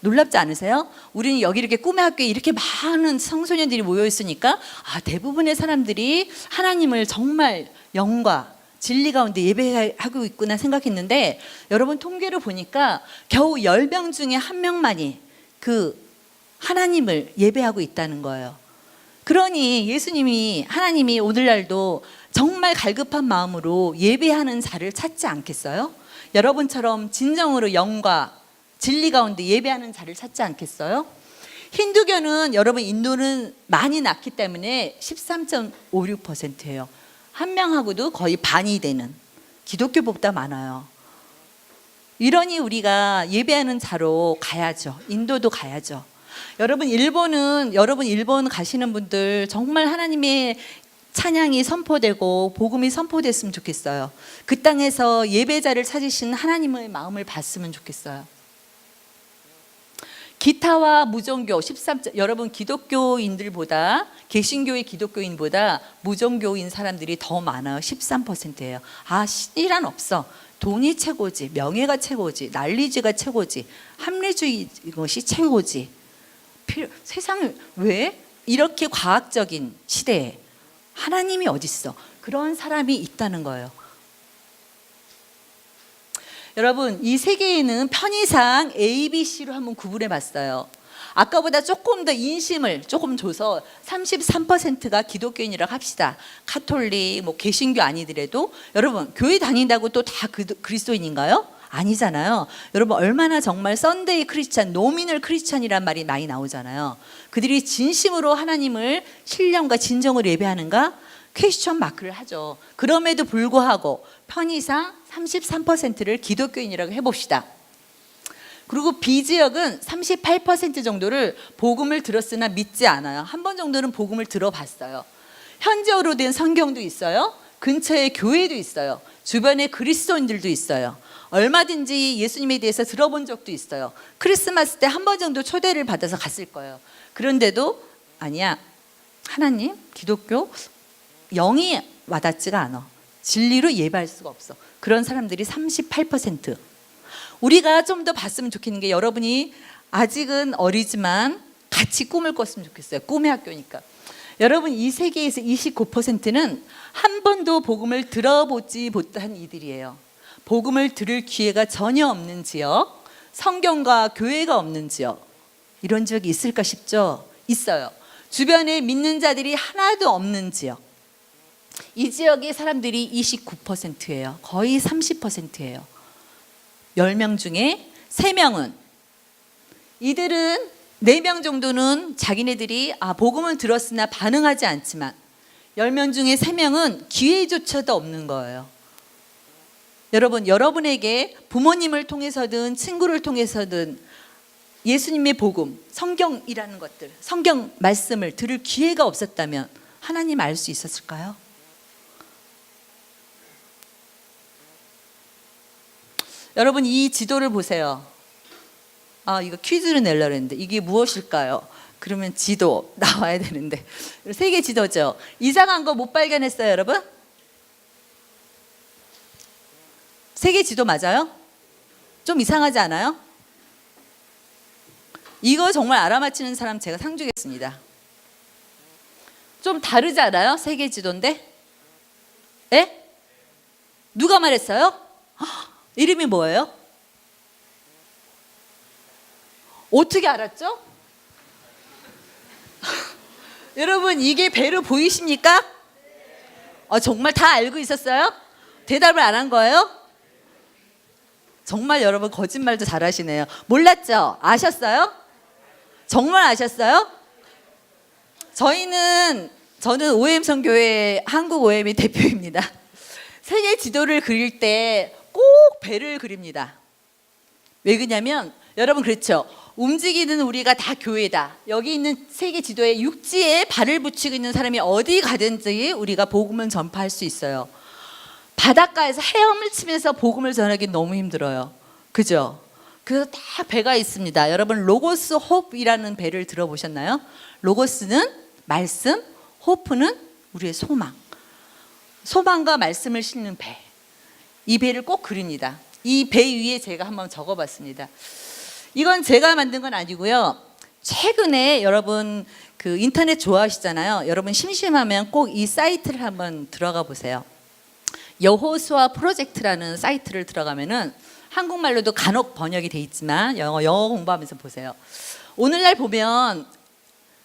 놀랍지 않으세요? 우리는 여기 이렇게 꿈의 학교에 이렇게 많은 청소년들이 모여 있으니까 대부분의 사람들이 하나님을 정말 영과 진리 가운데 예배하고 있구나 생각했는데, 여러분 통계를 보니까 겨우 10명 중에 1명만이 그 하나님을 예배하고 있다는 거예요. 그러니 예수님이, 하나님이 오늘날도 정말 갈급한 마음으로 예배하는 자를 찾지 않겠어요? 여러분처럼 진정으로 영과 진리 가운데 예배하는 자를 찾지 않겠어요? 힌두교는, 여러분 인도는 많이 낳기 때문에 13.56%예요. 한 명하고도 거의 반이 되는, 기독교보다 많아요. 이러니 우리가 예배하는 자로 가야죠. 인도도 가야죠. 여러분 일본 가시는 분들 정말 하나님의 찬양이 선포되고 복음이 선포됐으면 좋겠어요. 그 땅에서 예배자를 찾으신 하나님의 마음을 봤으면 좋겠어요. 기타와 무종교 13. 여러분 기독교인들보다, 개신교의 기독교인보다 무종교인 사람들이 더 많아요. 13%예요. 신이란 없어. 돈이 최고지, 명예가 최고지, 난리지가 최고지, 합리주의 것이 최고지. 세상을 왜 이렇게 과학적인 시대에 하나님이 어딨어? 그런 사람이 있다는 거예요. 여러분 이 세계에는 편의상 A, B, C로 한번 구분해 봤어요. 아까보다 조금 더 인심을 조금 줘서 33%가 기독교인이라고 합시다. 카톨릭, 개신교 아니더라도, 여러분 교회 다닌다고 또 다 그리스도인인가요? 아니잖아요. 여러분 얼마나 정말 썬데이 크리스찬, 노미널 크리스찬이란 말이 많이 나오잖아요. 그들이 진심으로 하나님을 신령과 진정으로 예배하는가? 퀘스천 마크를 하죠. 그럼에도 불구하고 편의상 33%를 기독교인이라고 해봅시다. 그리고 B지역은 38% 정도를 복음을 들었으나 믿지 않아요. 한 번 정도는 복음을 들어봤어요. 현지어로 된 성경도 있어요. 근처에 교회도 있어요. 주변에 그리스도인들도 있어요. 얼마든지 예수님에 대해서 들어본 적도 있어요. 크리스마스 때 한 번 정도 초대를 받아서 갔을 거예요. 그런데도 아니야, 하나님, 기독교 영이 와닿지가 않아. 진리로 예배할 수가 없어. 그런 사람들이 38%. 우리가 좀 더 봤으면 좋겠는 게, 여러분이 아직은 어리지만 같이 꿈을 꿨으면 좋겠어요. 꿈의 학교니까. 여러분 이 세계에서 29%는 한 번도 복음을 들어보지 못한 이들이에요. 복음을 들을 기회가 전혀 없는 지역, 성경과 교회가 없는 지역, 이런 지역이 있을까 싶죠? 있어요. 주변에 믿는 자들이 하나도 없는 지역. 이 지역의 사람들이 29%예요. 거의 30%예요. 10명 중에 3명은, 이들은 4명 정도는 자기네들이 복음을 들었으나 반응하지 않지만 10명 중에 3명은 기회조차도 없는 거예요. 여러분, 여러분에게 부모님을 통해서든 친구를 통해서든 예수님의 복음, 성경이라는 것들, 성경 말씀을 들을 기회가 없었다면 하나님 알 수 있었을까요? 여러분 이 지도를 보세요. 이거 퀴즈를 내려고 했는데 이게 무엇일까요? 그러면 지도 나와야 되는데, 세계 지도죠. 이상한 거 못 발견했어요, 여러분? 세계 지도 맞아요? 좀 이상하지 않아요? 이거 정말 알아맞히는 사람 제가 상 주겠습니다. 좀 다르지 않아요? 세계 지도인데? 예? 누가 말했어요? 이름이 뭐예요? 어떻게 알았죠? 여러분 이게 배로 보이십니까? 정말 다 알고 있었어요? 대답을 안 한 거예요? 정말 여러분 거짓말도 잘하시네요. 몰랐죠? 아셨어요? 정말 아셨어요? 저는 OM 선교회 한국 OM의 대표입니다. 세계 지도를 그릴 때 꼭 배를 그립니다. 왜 그러냐면 여러분 그렇죠? 움직이는 우리가 다 교회다. 여기 있는 세계 지도에 육지에 발을 붙이고 있는 사람이 어디 가든지 우리가 복음을 전파할 수 있어요. 바닷가에서 헤엄을 치면서 복음을 전하기 너무 힘들어요. 그죠? 그래서 다 배가 있습니다. 여러분 로고스 호프이라는 배를 들어보셨나요? 로고스는 말씀, 호프는 우리의 소망. 소망과 말씀을 싣는 배. 이 배를 꼭 그립니다. 이 배 위에 제가 한번 적어봤습니다. 이건 제가 만든 건 아니고요. 최근에 여러분 그 인터넷 좋아하시잖아요. 여러분 심심하면 꼭 이 사이트를 한번 들어가 보세요. 여호수아 프로젝트라는 사이트를 들어가면은 한국말로도 간혹 번역이 돼 있지만 영어 공부하면서 보세요. 오늘날 보면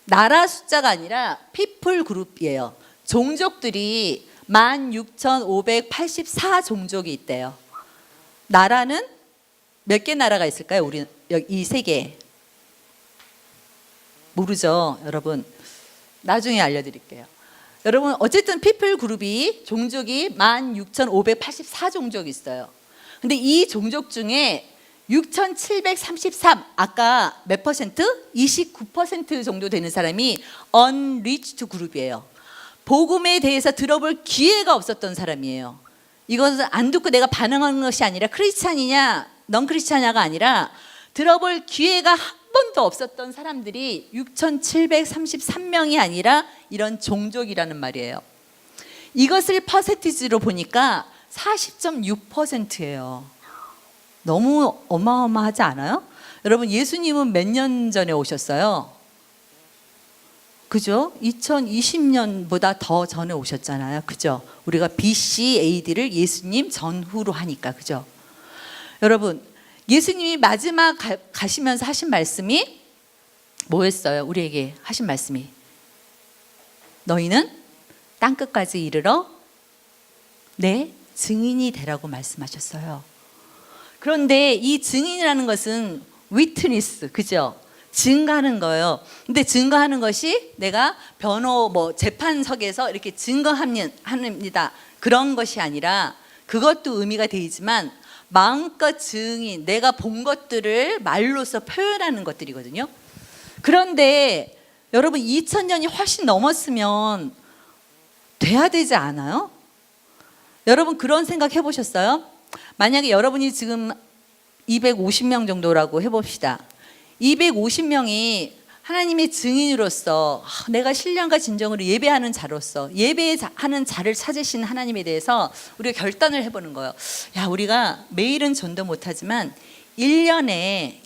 나라 숫자가 아니라 피플 그룹이에요. 종족들이 16,584 종족이 있대요. 나라는 몇 개 나라가 있을까요? 우리 이 세계에 모르죠, 여러분. 나중에 알려드릴게요. 여러분 어쨌든 피플 그룹이 종족이 16,584 종족이 있어요. 근데 이 종족 중에 6,733 아까 몇 퍼센트? 29% 정도 되는 사람이 unreached 그룹이에요. 복음에 대해서 들어볼 기회가 없었던 사람이에요. 이것은 안 듣고 내가 반응하는 것이 아니라 크리스찬이냐 넌 크리스찬이냐가 아니라 들어볼 기회가 한 번도 없었던 사람들이 6,733명이 아니라 이런 종족이라는 말이에요. 이것을 퍼센티지로 보니까 40.6%예요. 너무 어마어마하지 않아요? 여러분 예수님은 몇 년 전에 오셨어요? 그죠? 2020년보다 더 전에 오셨잖아요. 그죠? 우리가 BC, AD를 예수님 전후로 하니까. 그죠? 여러분 예수님이 마지막 가시면서 하신 말씀이 뭐였어요? 우리에게 하신 말씀이 너희는 땅끝까지 이르러 내 증인이 되라고 말씀하셨어요. 그런데 이 증인이라는 것은 witness, 그죠? 증거하는 거예요. 근데 증거하는 것이 내가 재판석에서 이렇게 증거합니다. 그런 것이 아니라 그것도 의미가 되지만 마음껏 증인, 내가 본 것들을 말로서 표현하는 것들이거든요. 그런데 여러분 2000년이 훨씬 넘었으면 돼야 되지 않아요? 여러분 그런 생각 해보셨어요? 만약에 여러분이 지금 250명 정도라고 해봅시다. 250명이 하나님의 증인으로서 내가 신령과 진정으로 예배하는 자로서 예배하는 자를 찾으신 하나님에 대해서 우리가 결단을 해보는 거예요. 야, 우리가 매일은 전도 못하지만 1년에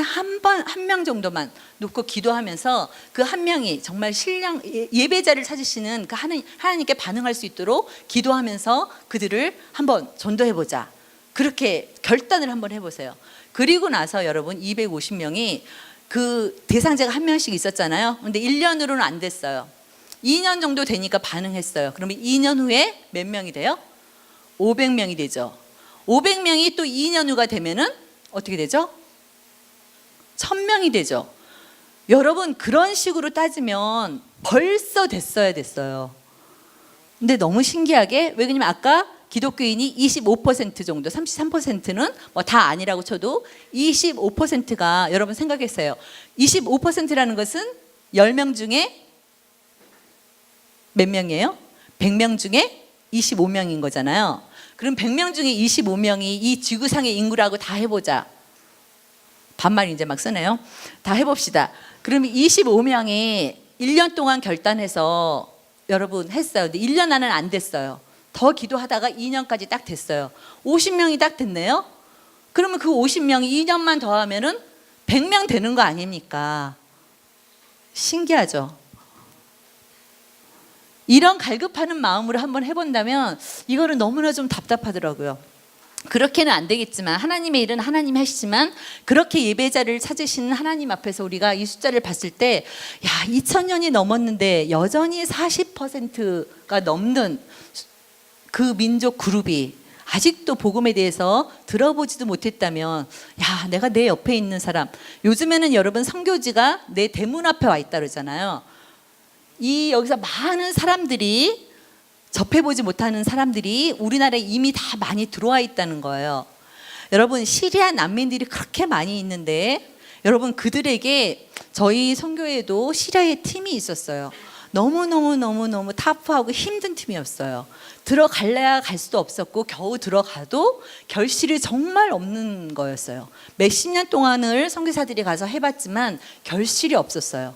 한 명 정도만 놓고 기도하면서 그 한 명이 정말 신령 예배자를 찾으시는 그 하나님께 반응할 수 있도록 기도하면서 그들을 한번 전도해보자. 그렇게 결단을 한번 해보세요. 그리고 나서 여러분 250명이 그 대상자가 한 명씩 있었잖아요. 근데 1년으로는 안 됐어요. 2년 정도 되니까 반응했어요. 그러면 2년 후에 몇 명이 돼요? 500명이 되죠. 500명이 또 2년 후가 되면은 어떻게 되죠? 1000명이 되죠. 여러분 그런 식으로 따지면 벌써 됐어요. 근데 너무 신기하게 왜 그러냐면 아까 기독교인이 25% 정도, 33%는 뭐 다 아니라고 쳐도 25%가 여러분 생각했어요. 25%라는 것은 10명 중에 몇 명이에요? 100명 중에 25명인 거잖아요. 그럼 100명 중에 25명이 이 지구상의 인구라고 다 해보자. 반말 이제 막 쓰네요. 다 해봅시다. 그러면 25명이 1년 동안 결단해서 여러분 했어요. 근데 1년 안은 안 됐어요. 더 기도하다가 2년까지 딱 됐어요. 50명이 딱 됐네요. 그러면 그 50명이 2년만 더 하면은 100명 되는 거 아닙니까? 신기하죠? 이런 갈급하는 마음으로 한번 해본다면 이거는 너무나 좀 답답하더라고요. 그렇게는 안 되겠지만 하나님의 일은 하나님이 하시지만 그렇게 예배자를 찾으시는 하나님 앞에서 우리가 이 숫자를 봤을 때 야, 2000년이 넘었는데 여전히 40%가 넘는 그 민족 그룹이 아직도 복음에 대해서 들어보지도 못했다면 야, 내가 내 옆에 있는 사람, 요즘에는 여러분 선교지가 내 대문 앞에 와 있다 그러잖아요. 이 여기서 많은 사람들이 접해보지 못하는 사람들이 우리나라에 이미 다 많이 들어와 있다는 거예요. 여러분, 시리아 난민들이 그렇게 많이 있는데 여러분, 그들에게 저희 선교회에도 시리아의 팀이 있었어요. 너무 타프하고 힘든 팀이었어요. 들어갈래야 갈 수도 없었고 겨우 들어가도 결실이 정말 없는 거였어요. 몇십 년 동안을 선교사들이 가서 해봤지만 결실이 없었어요.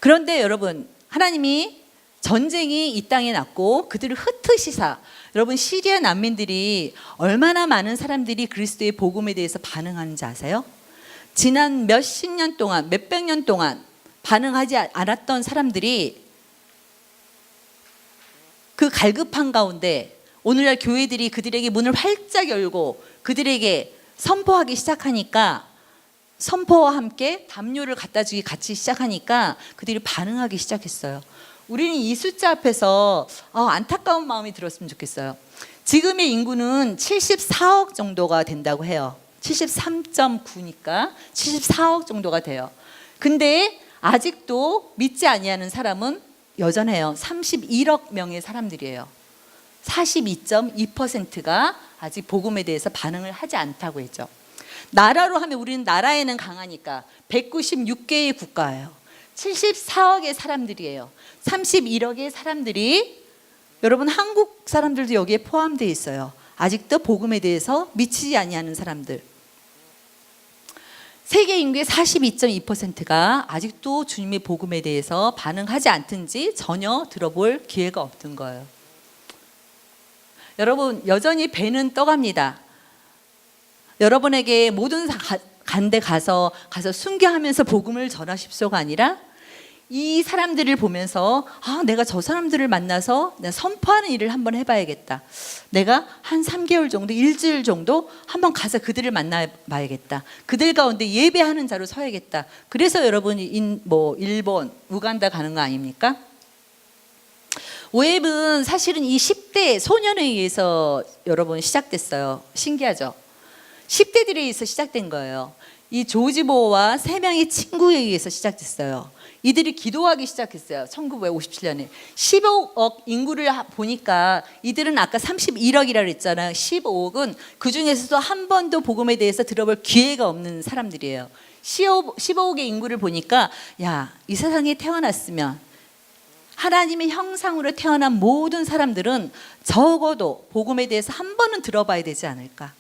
그런데 여러분, 하나님이 전쟁이 이 땅에 났고 그들을 흩으시사, 여러분 시리아 난민들이 얼마나 많은 사람들이 그리스도의 복음에 대해서 반응하는지 아세요? 지난 몇십 년 동안, 몇백 년 동안 반응하지 않았던 사람들이 그 갈급한 가운데 오늘날 교회들이 그들에게 문을 활짝 열고 그들에게 선포하기 시작하니까, 선포와 함께 담요를 갖다 주기 같이 시작하니까 그들이 반응하기 시작했어요. 우리는 이 숫자 앞에서 안타까운 마음이 들었으면 좋겠어요. 지금의 인구는 74억 정도가 된다고 해요. 73.9니까 74억 정도가 돼요. 근데 아직도 믿지 아니하는 사람은 여전해요. 31억 명의 사람들이에요. 42.2%가 아직 복음에 대해서 반응을 하지 않다고 했죠. 나라로 하면 우리는 나라에는 강하니까 196개의 국가예요. 74억의 사람들이에요. 31억의 사람들이, 여러분 한국 사람들도 여기에 포함되어 있어요. 아직도 복음에 대해서 미치지 아니하는 사람들. 세계 인구의 42.2%가 아직도 주님의 복음에 대해서 반응하지 않든지 전혀 들어볼 기회가 없던 거예요. 여러분, 여전히 배는 떠갑니다. 여러분에게 모든 간데 가서 순교하면서 복음을 전하십시오가 아니라 이 사람들을 보면서 내가 저 사람들을 만나서 내가 선포하는 일을 한번 해봐야겠다. 내가 한 3개월 정도, 일주일 정도 한번 가서 그들을 만나봐야겠다. 그들 가운데 예배하는 자로 서야겠다. 그래서 여러분 일본, 우간다 가는 거 아닙니까? 오앱은 사실은 이 10대 소년에 의해서 여러분 시작됐어요. 신기하죠? 10대들에 의해서 시작된 거예요. 이 조지보와 3명의 친구에 의해서 시작됐어요. 이들이 기도하기 시작했어요. 1957년에 15억 인구를 보니까 이들은 아까 31억이라고 했잖아요. 15억은 그 중에서도 한 번도 복음에 대해서 들어볼 기회가 없는 사람들이에요. 15억의 인구를 보니까 이 세상에 태어났으면 하나님의 형상으로 태어난 모든 사람들은 적어도 복음에 대해서 한 번은 들어봐야 되지 않을까.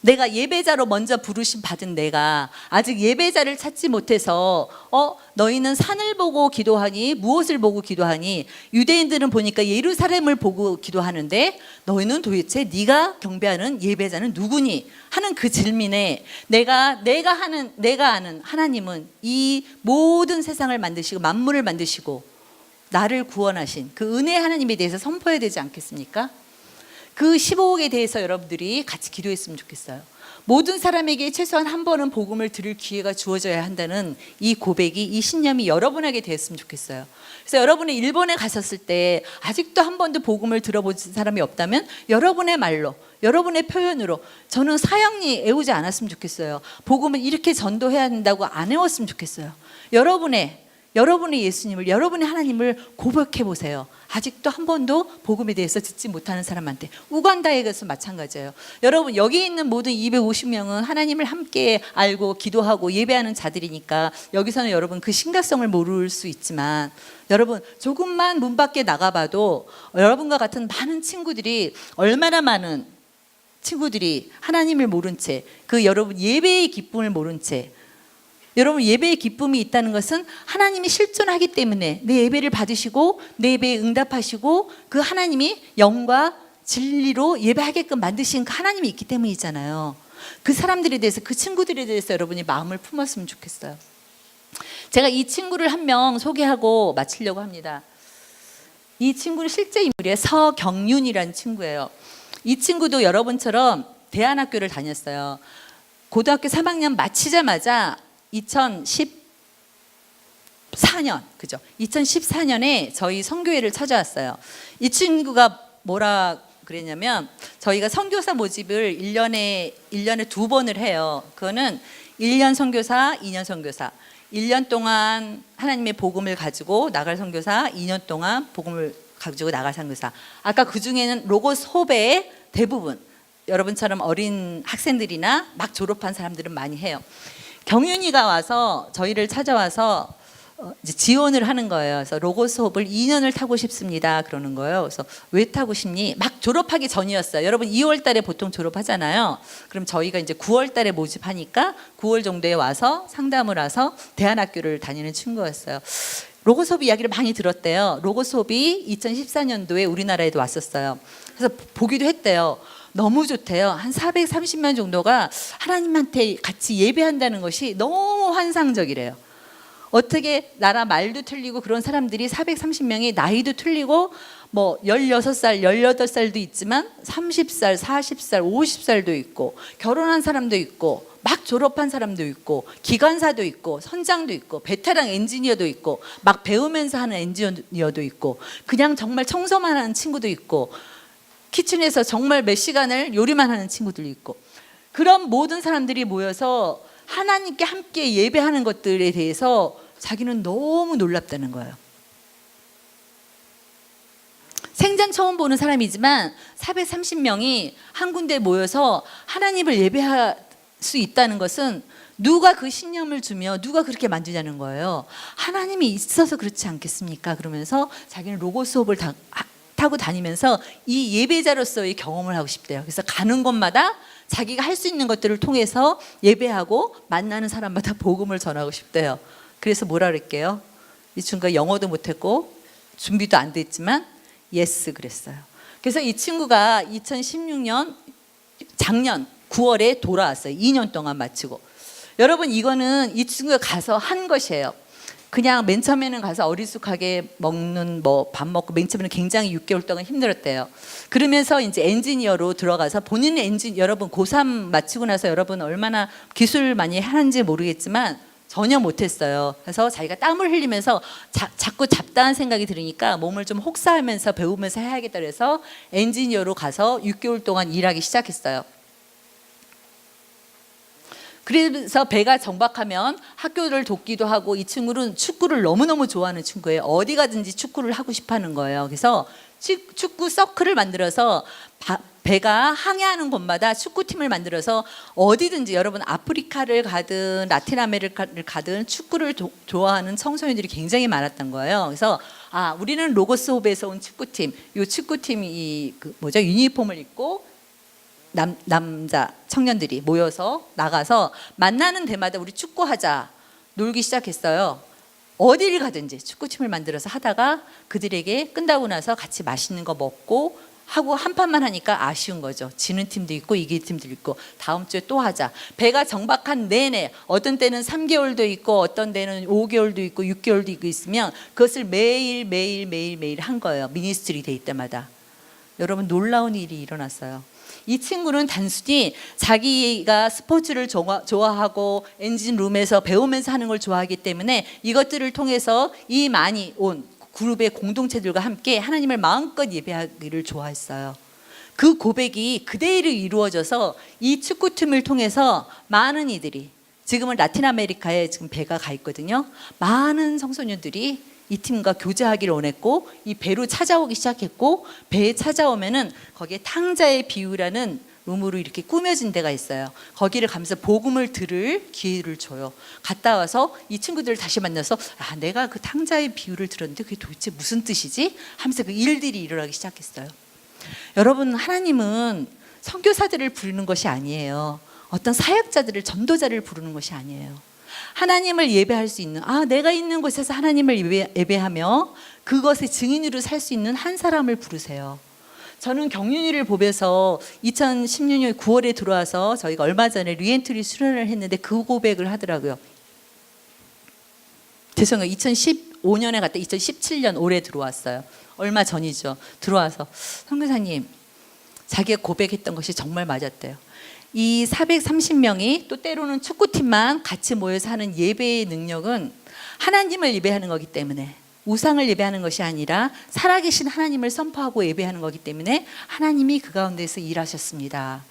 내가 예배자로 먼저 부르심 받은 내가 아직 예배자를 찾지 못해서 너희는 산을 보고 기도하니 무엇을 보고 기도하니, 유대인들은 보니까 예루살렘을 보고 기도하는데 너희는 도대체 네가 경배하는 예배자는 누구니 하는 그 질문에 내가 아는 하나님은 이 모든 세상을 만드시고 만물을 만드시고 나를 구원하신 그 은혜 하나님에 대해서 선포해야 되지 않겠습니까? 그 15억에 대해서 여러분들이 같이 기도했으면 좋겠어요. 모든 사람에게 최소한 한 번은 복음을 들을 기회가 주어져야 한다는 이 고백이, 이 신념이 여러분에게 되었으면 좋겠어요. 그래서 여러분이 일본에 갔었을 때 아직도 한 번도 복음을 들어본 사람이 없다면 여러분의 말로, 여러분의 표현으로, 저는 사형리 애우지 않았으면 좋겠어요. 복음을 이렇게 전도해야 한다고 안 애웠으면 좋겠어요. 여러분의 예수님을, 여러분의 하나님을 고백해 보세요. 아직도 한 번도 복음에 대해서 듣지 못하는 사람한테. 우간다에 가서 마찬가지예요. 여러분, 여기 있는 모든 250명은 하나님을 함께 알고 기도하고 예배하는 자들이니까 여기서는 여러분 그 심각성을 모를 수 있지만, 여러분 조금만 문 밖에 나가봐도 여러분과 같은 많은 친구들이, 얼마나 많은 친구들이 하나님을 모른 채, 그 여러분 예배의 기쁨을 모른 채, 여러분 예배의 기쁨이 있다는 것은 하나님이 실존하기 때문에 내 예배를 받으시고 내 예배에 응답하시고 그 하나님이 영과 진리로 예배하게끔 만드신 그 하나님이 있기 때문이잖아요. 그 사람들에 대해서, 그 친구들에 대해서 여러분이 마음을 품었으면 좋겠어요. 제가 이 친구를 한 명 소개하고 마치려고 합니다. 이 친구는 실제 인물이에요. 서경윤이라는 친구예요. 이 친구도 여러분처럼 대안학교를 다녔어요. 고등학교 3학년 마치자마자 2014년, 그죠? 2014년에 저희 선교회를 찾아왔어요. 이 친구가 뭐라 그랬냐면, 저희가 선교사 모집을 1년에 2번을 해요. 그거는 1년 선교사, 2년 선교사. 1년 동안 하나님의 복음을 가지고 나갈 선교사, 2년 동안 복음을 가지고 나갈 선교사. 아까 그 중에는 로고스 호배의 대부분, 여러분처럼 어린 학생들이나 막 졸업한 사람들은 많이 해요. 경윤이가 와서 저희를 찾아와서 이제 지원을 하는 거예요. 그래서 로고스 호흡을 2년을 타고 싶습니다. 그러는 거예요. 그래서 왜 타고 싶니? 막 졸업하기 전이었어요. 여러분 2월 달에 보통 졸업하잖아요. 그럼 저희가 이제 9월 달에 모집하니까 9월 정도에 와서 상담을 와서 대안학교를 다니는 친구였어요. 로고스 호흡 이야기를 많이 들었대요. 로고스 호흡이 2014년도에 우리나라에도 왔었어요. 그래서 보기도 했대요. 너무 좋대요. 한 430명 정도가 하나님한테 같이 예배한다는 것이 너무 환상적이래요. 어떻게 나라 말도 틀리고 그런 사람들이 430명이 나이도 틀리고 뭐 16살, 18살도 있지만 30살, 40살, 50살도 있고 결혼한 사람도 있고 막 졸업한 사람도 있고 기관사도 있고 선장도 있고 베테랑 엔지니어도 있고 막 배우면서 하는 엔지니어도 있고 그냥 정말 청소만 하는 친구도 있고 키친에서 정말 몇 시간을 요리만 하는 친구들도 있고 그런 모든 사람들이 모여서 하나님께 함께 예배하는 것들에 대해서 자기는 너무 놀랍다는 거예요. 생전 처음 보는 사람이지만 430명이 한 군데 모여서 하나님을 예배할 수 있다는 것은 누가 그 신념을 주며 누가 그렇게 만드냐는 거예요. 하나님이 있어서 그렇지 않겠습니까? 그러면서 자기는 로고스 호흡을 타고 다니면서 이 예배자로서의 경험을 하고 싶대요. 그래서 가는 곳마다 자기가 할 수 있는 것들을 통해서 예배하고 만나는 사람마다 복음을 전하고 싶대요. 그래서 뭐라 그럴게요? 이 친구가 영어도 못했고 준비도 안 됐지만 예스 그랬어요. 그래서 이 친구가 2016년 작년 9월에 돌아왔어요. 2년 동안 마치고. 여러분 이거는 이 친구가 가서 한 것이에요. 그냥 맨 처음에는 가서 어리숙하게 먹는 뭐 밥 먹고 맨 처음에는 굉장히 6개월 동안 힘들었대요. 그러면서 이제 엔지니어로 들어가서 본인은 여러분 고3 마치고 나서 여러분 얼마나 기술 많이 하는지 모르겠지만 전혀 못했어요. 그래서 자기가 땀을 흘리면서 자꾸 잡다한 생각이 들으니까 몸을 좀 혹사하면서 배우면서 해야겠다 그래서 엔지니어로 가서 6개월 동안 일하기 시작했어요. 그래서 배가 정박하면 학교를 돕기도 하고 이 친구는 축구를 너무너무 좋아하는 친구예요. 어디 가든지 축구를 하고 싶어 하는 거예요. 그래서 축구 서클을 만들어서 배가 항해하는 곳마다 축구팀을 만들어서 어디든지 여러분 아프리카를 가든 라틴 아메리카를 가든 축구를 좋아하는 청소년들이 굉장히 많았던 거예요. 그래서 우리는 로고스 호흡에서 온 축구팀, 이 축구팀이 유니폼을 입고 남자 청년들이 모여서 나가서 만나는 데마다 우리 축구하자 놀기 시작했어요. 어디를 가든지 축구팀을 만들어서 하다가 그들에게 끝나고 나서 같이 맛있는 거 먹고 하고 한 판만 하니까 아쉬운 거죠. 지는 팀도 있고 이기는 팀도 있고 다음 주에 또 하자. 배가 정박한 내내 어떤 때는 3개월도 있고 어떤 때는 5개월도 있고 6개월도 있고 있으면 그것을 매일 한 거예요. 미니스트리 데이 때마다. 여러분 놀라운 일이 일어났어요. 이 친구는 단순히 자기가 스포츠를 좋아하고 엔진룸에서 배우면서 하는 걸 좋아하기 때문에 이것들을 통해서 이 많이 온 그룹의 공동체들과 함께 하나님을 마음껏 예배하기를 좋아했어요. 그 고백이 그대로 이루어져서 이 축구팀을 통해서 많은 이들이 지금은 라틴 아메리카에 지금 배가 가 있거든요. 많은 청소년들이 이 팀과 교제하기를 원했고 이 배로 찾아오기 시작했고 배에 찾아오면은 거기에 탕자의 비유라는 룸으로 이렇게 꾸며진 데가 있어요. 거기를 가면서 복음을 들을 기회를 줘요. 갔다 와서 이 친구들을 다시 만나서 내가 그 탕자의 비유를 들었는데 그게 도대체 무슨 뜻이지? 하면서 그 일들이 일어나기 시작했어요. 여러분 하나님은 선교사들을 부르는 것이 아니에요. 어떤 사역자들을 전도자를 부르는 것이 아니에요. 하나님을 예배할 수 있는 내가 있는 곳에서 하나님을 예배하며 그것의 증인으로 살 수 있는 한 사람을 부르세요. 저는 경륜이를 보면서 2016년 9월에 들어와서 저희가 얼마 전에 리엔트리 수련을 했는데 그 고백을 하더라고요. 죄송해요. 2015년에 갔다 2017년 올해 들어왔어요. 얼마 전이죠. 들어와서 선교사님 자기가 고백했던 것이 정말 맞았대요. 이 430명이 또 때로는 축구팀만 같이 모여서 하는 예배의 능력은 하나님을 예배하는 거기 때문에, 우상을 예배하는 것이 아니라 살아계신 하나님을 선포하고 예배하는 거기 때문에 하나님이 그 가운데서 일하셨습니다.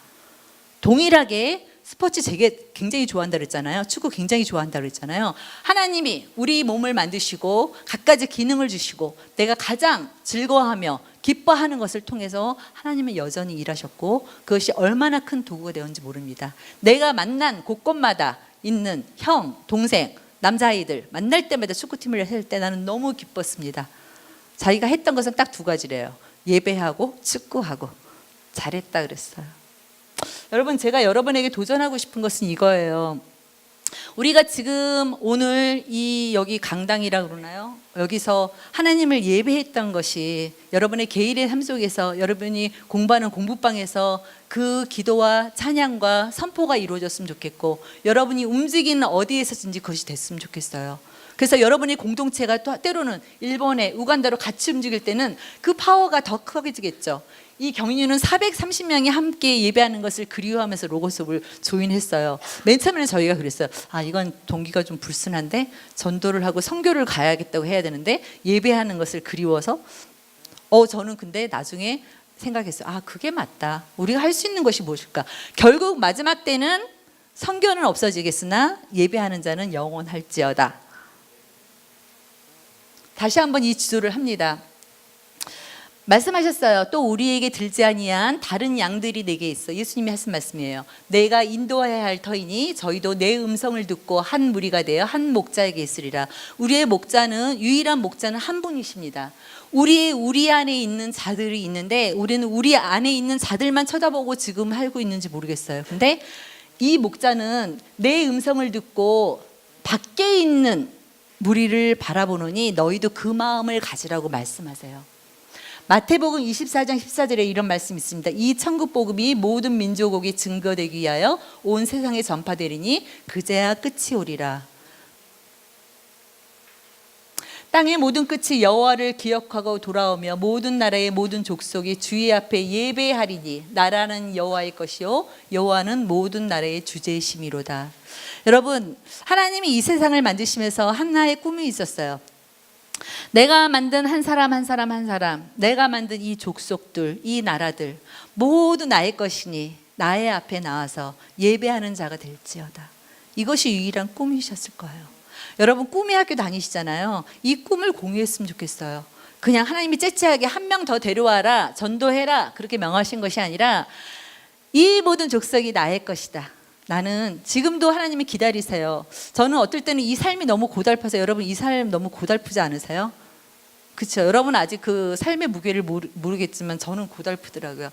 동일하게 스포츠 제게 굉장히 좋아한다 그랬잖아요. 축구 굉장히 좋아한다 그랬잖아요. 하나님이 우리 몸을 만드시고 갖가지 기능을 주시고 내가 가장 즐거워하며 기뻐하는 것을 통해서 하나님은 여전히 일하셨고, 그것이 얼마나 큰 도구가 되었는지 모릅니다. 내가 만난 곳곳마다 있는 형, 동생, 남자아이들 만날 때마다 축구팀을 할 때 나는 너무 기뻤습니다. 자기가 했던 것은 딱 두 가지래요. 예배하고 축구하고. 잘했다 그랬어요. 여러분, 제가 여러분에게 도전하고 싶은 것은 이거예요. 우리가 지금 오늘 이 여기 강당이라 그러나요? 여기서 하나님을 예배했던 것이 여러분의 개인의 삶 속에서, 여러분이 공부하는 공부방에서 그 기도와 찬양과 선포가 이루어졌으면 좋겠고, 여러분이 움직이는 어디에서든지 그것이 됐으면 좋겠어요. 그래서 여러분의 공동체가 또 때로는 일본에 우간다로 같이 움직일 때는 그 파워가 더 커지겠죠. 이 경륜은 430명이 함께 예배하는 것을 그리워하면서 로고스를 조인했어요. 맨 처음에는 저희가 그랬어요. 아, 이건 동기가 좀 불순한데 전도를 하고 선교를 가야겠다고 해야 되는데 예배하는 것을 그리워서 저는 근데 나중에 생각했어요. 아, 그게 맞다. 우리가 할 수 있는 것이 무엇일까? 결국 마지막 때는 선교는 없어지겠으나 예배하는 자는 영원할지어다. 다시 한번 이 지도를 합니다. 말씀하셨어요. 또 우리에게 들지 아니한 다른 양들이 내게 있어. 예수님이 하신 말씀이에요. 내가 인도해야 할 터이니 저희도 내 음성을 듣고 한 무리가 되어 한 목자에게 있으리라. 우리의 목자는, 유일한 목자는 한 분이십니다. 우리 안에 있는 자들이 있는데 우리는 우리 안에 있는 자들만 쳐다보고 지금 살고 있는지 모르겠어요. 근데 이 목자는 내 음성을 듣고 밖에 있는 무리를 바라보노니 너희도 그 마음을 가지라고 말씀하세요. 마태복음 24장 14절에 이런 말씀이 있습니다. 이 천국 복음이 모든 민족에게 증거되기 위하여 온 세상에 전파되리니 그제야 끝이 오리라. 땅의 모든 끝이 여호와를 기억하고 돌아오며 모든 나라의 모든 족속이 주의 앞에 예배하리니 나라는 여호와의 것이요 여호와는 모든 나라의 주제이심이로다. 여러분, 하나님이 이 세상을 만드시면서 하나의 꿈이 있었어요. 내가 만든 한 사람 한 사람 한 사람, 내가 만든 이 족속들, 이 나라들 모두 나의 것이니 나의 앞에 나와서 예배하는 자가 될지어다. 이것이 유일한 꿈이셨을 거예요. 여러분, 꿈의 학교 다니시잖아요. 이 꿈을 공유했으면 좋겠어요. 그냥 하나님이 째째하게 한 명 더 데려와라, 전도해라 그렇게 명하신 것이 아니라 이 모든 족속이 나의 것이다. 나는 지금도 하나님이 기다리세요. 저는 어떨 때는 이 삶이 너무 고달파서, 여러분 이 삶 너무 고달프지 않으세요? 그렇죠. 여러분 아직 그 삶의 무게를 모르겠지만 저는 고달프더라고요.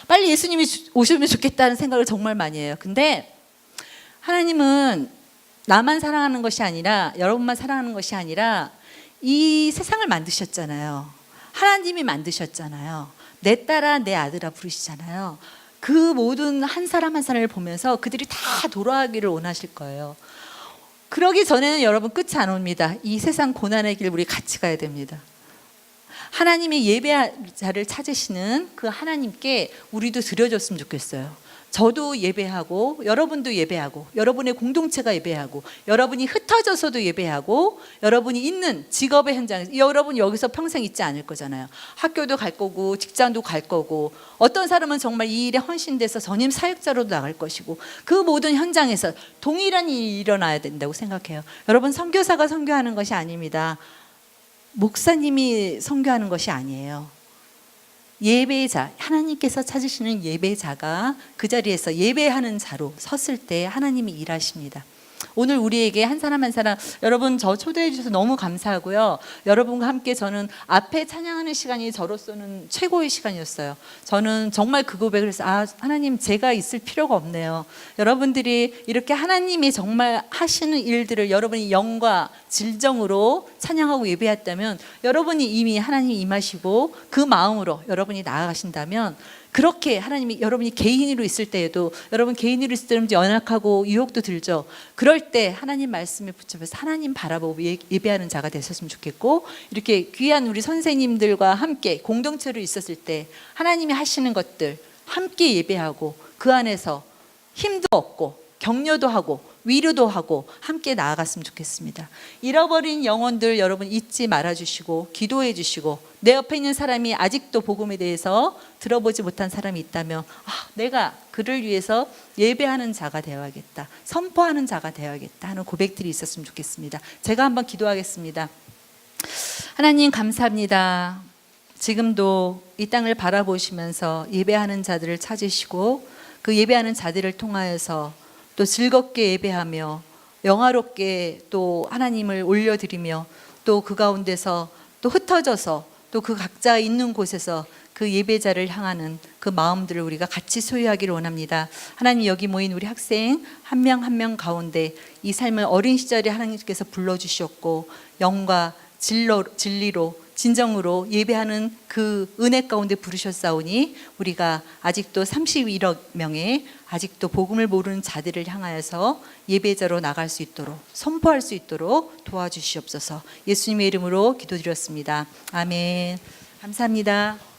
빨리 예수님이 오시면 좋겠다는 생각을 정말 많이 해요. 근데 하나님은 나만 사랑하는 것이 아니라, 여러분만 사랑하는 것이 아니라 이 세상을 만드셨잖아요. 하나님이 만드셨잖아요. 내 딸아 내 아들아 부르시잖아요. 그 모든 한 사람 한 사람을 보면서 그들이 다 돌아가기를 원하실 거예요. 그러기 전에는 여러분 끝이 안 옵니다. 이 세상 고난의 길 우리 같이 가야 됩니다. 하나님의 예배자를 찾으시는 그 하나님께 우리도 드려줬으면 좋겠어요. 저도 예배하고 여러분도 예배하고 여러분의 공동체가 예배하고 여러분이 흩어져서도 예배하고 여러분이 있는 직업의 현장에서, 여러분 여기서 평생 있지 않을 거잖아요. 학교도 갈 거고 직장도 갈 거고 어떤 사람은 정말 이 일에 헌신돼서 전임 사역자로도 나갈 것이고 그 모든 현장에서 동일한 일이 일어나야 된다고 생각해요. 여러분, 선교사가 선교하는 것이 아닙니다. 목사님이 선교하는 것이 아니에요. 예배자, 하나님께서 찾으시는 예배자가 그 자리에서 예배하는 자로 섰을 때 하나님이 일하십니다. 오늘 우리에게 한 사람 한 사람, 여러분 저 초대해 주셔서 너무 감사하고요. 여러분과 함께 저는 앞에 찬양하는 시간이 저로서는 최고의 시간이었어요. 저는 정말 그 고백을 해서 하나님 제가 있을 필요가 없네요. 여러분들이 이렇게 하나님이 정말 하시는 일들을 여러분이 영과 진정으로 찬양하고 예배했다면, 여러분이 이미 하나님이 임하시고 그 마음으로 여러분이 나아가신다면, 그렇게 하나님이 여러분이 개인으로 있을 때에도, 여러분 개인으로 있을 때는 연약하고 유혹도 들죠. 그럴 때 하나님 말씀에 붙잡혀서 하나님 바라보고 예배하는 자가 되셨으면 좋겠고, 이렇게 귀한 우리 선생님들과 함께 공동체로 있었을 때 하나님이 하시는 것들 함께 예배하고 그 안에서 힘도 얻고 격려도 하고 위로도 하고 함께 나아갔으면 좋겠습니다. 잃어버린 영혼들 여러분 잊지 말아주시고 기도해 주시고, 내 옆에 있는 사람이 아직도 복음에 대해서 들어보지 못한 사람이 있다면 내가 그를 위해서 예배하는 자가 되어야겠다, 선포하는 자가 되어야겠다 하는 고백들이 있었으면 좋겠습니다. 제가 한번 기도하겠습니다. 하나님 감사합니다. 지금도 이 땅을 바라보시면서 예배하는 자들을 찾으시고 그 예배하는 자들을 통하여서 또 즐겁게 예배하며 영화롭게 또 하나님을 올려드리며 또 그 가운데서 또 흩어져서 또 그 각자 있는 곳에서 그 예배자를 향하는 그 마음들을 우리가 같이 소유하기를 원합니다. 하나님, 여기 모인 우리 학생 한 명 한 명 가운데 이 삶을 어린 시절에 하나님께서 불러주셨고 영과 진리로 진정으로 예배하는 그 은혜 가운데 부르셨사오니 우리가 아직도 31억 명의 아직도 복음을 모르는 자들을 향하여서 예배자로 나갈 수 있도록, 선포할 수 있도록 도와주시옵소서. 예수님의 이름으로 기도드렸습니다. 아멘. 감사합니다.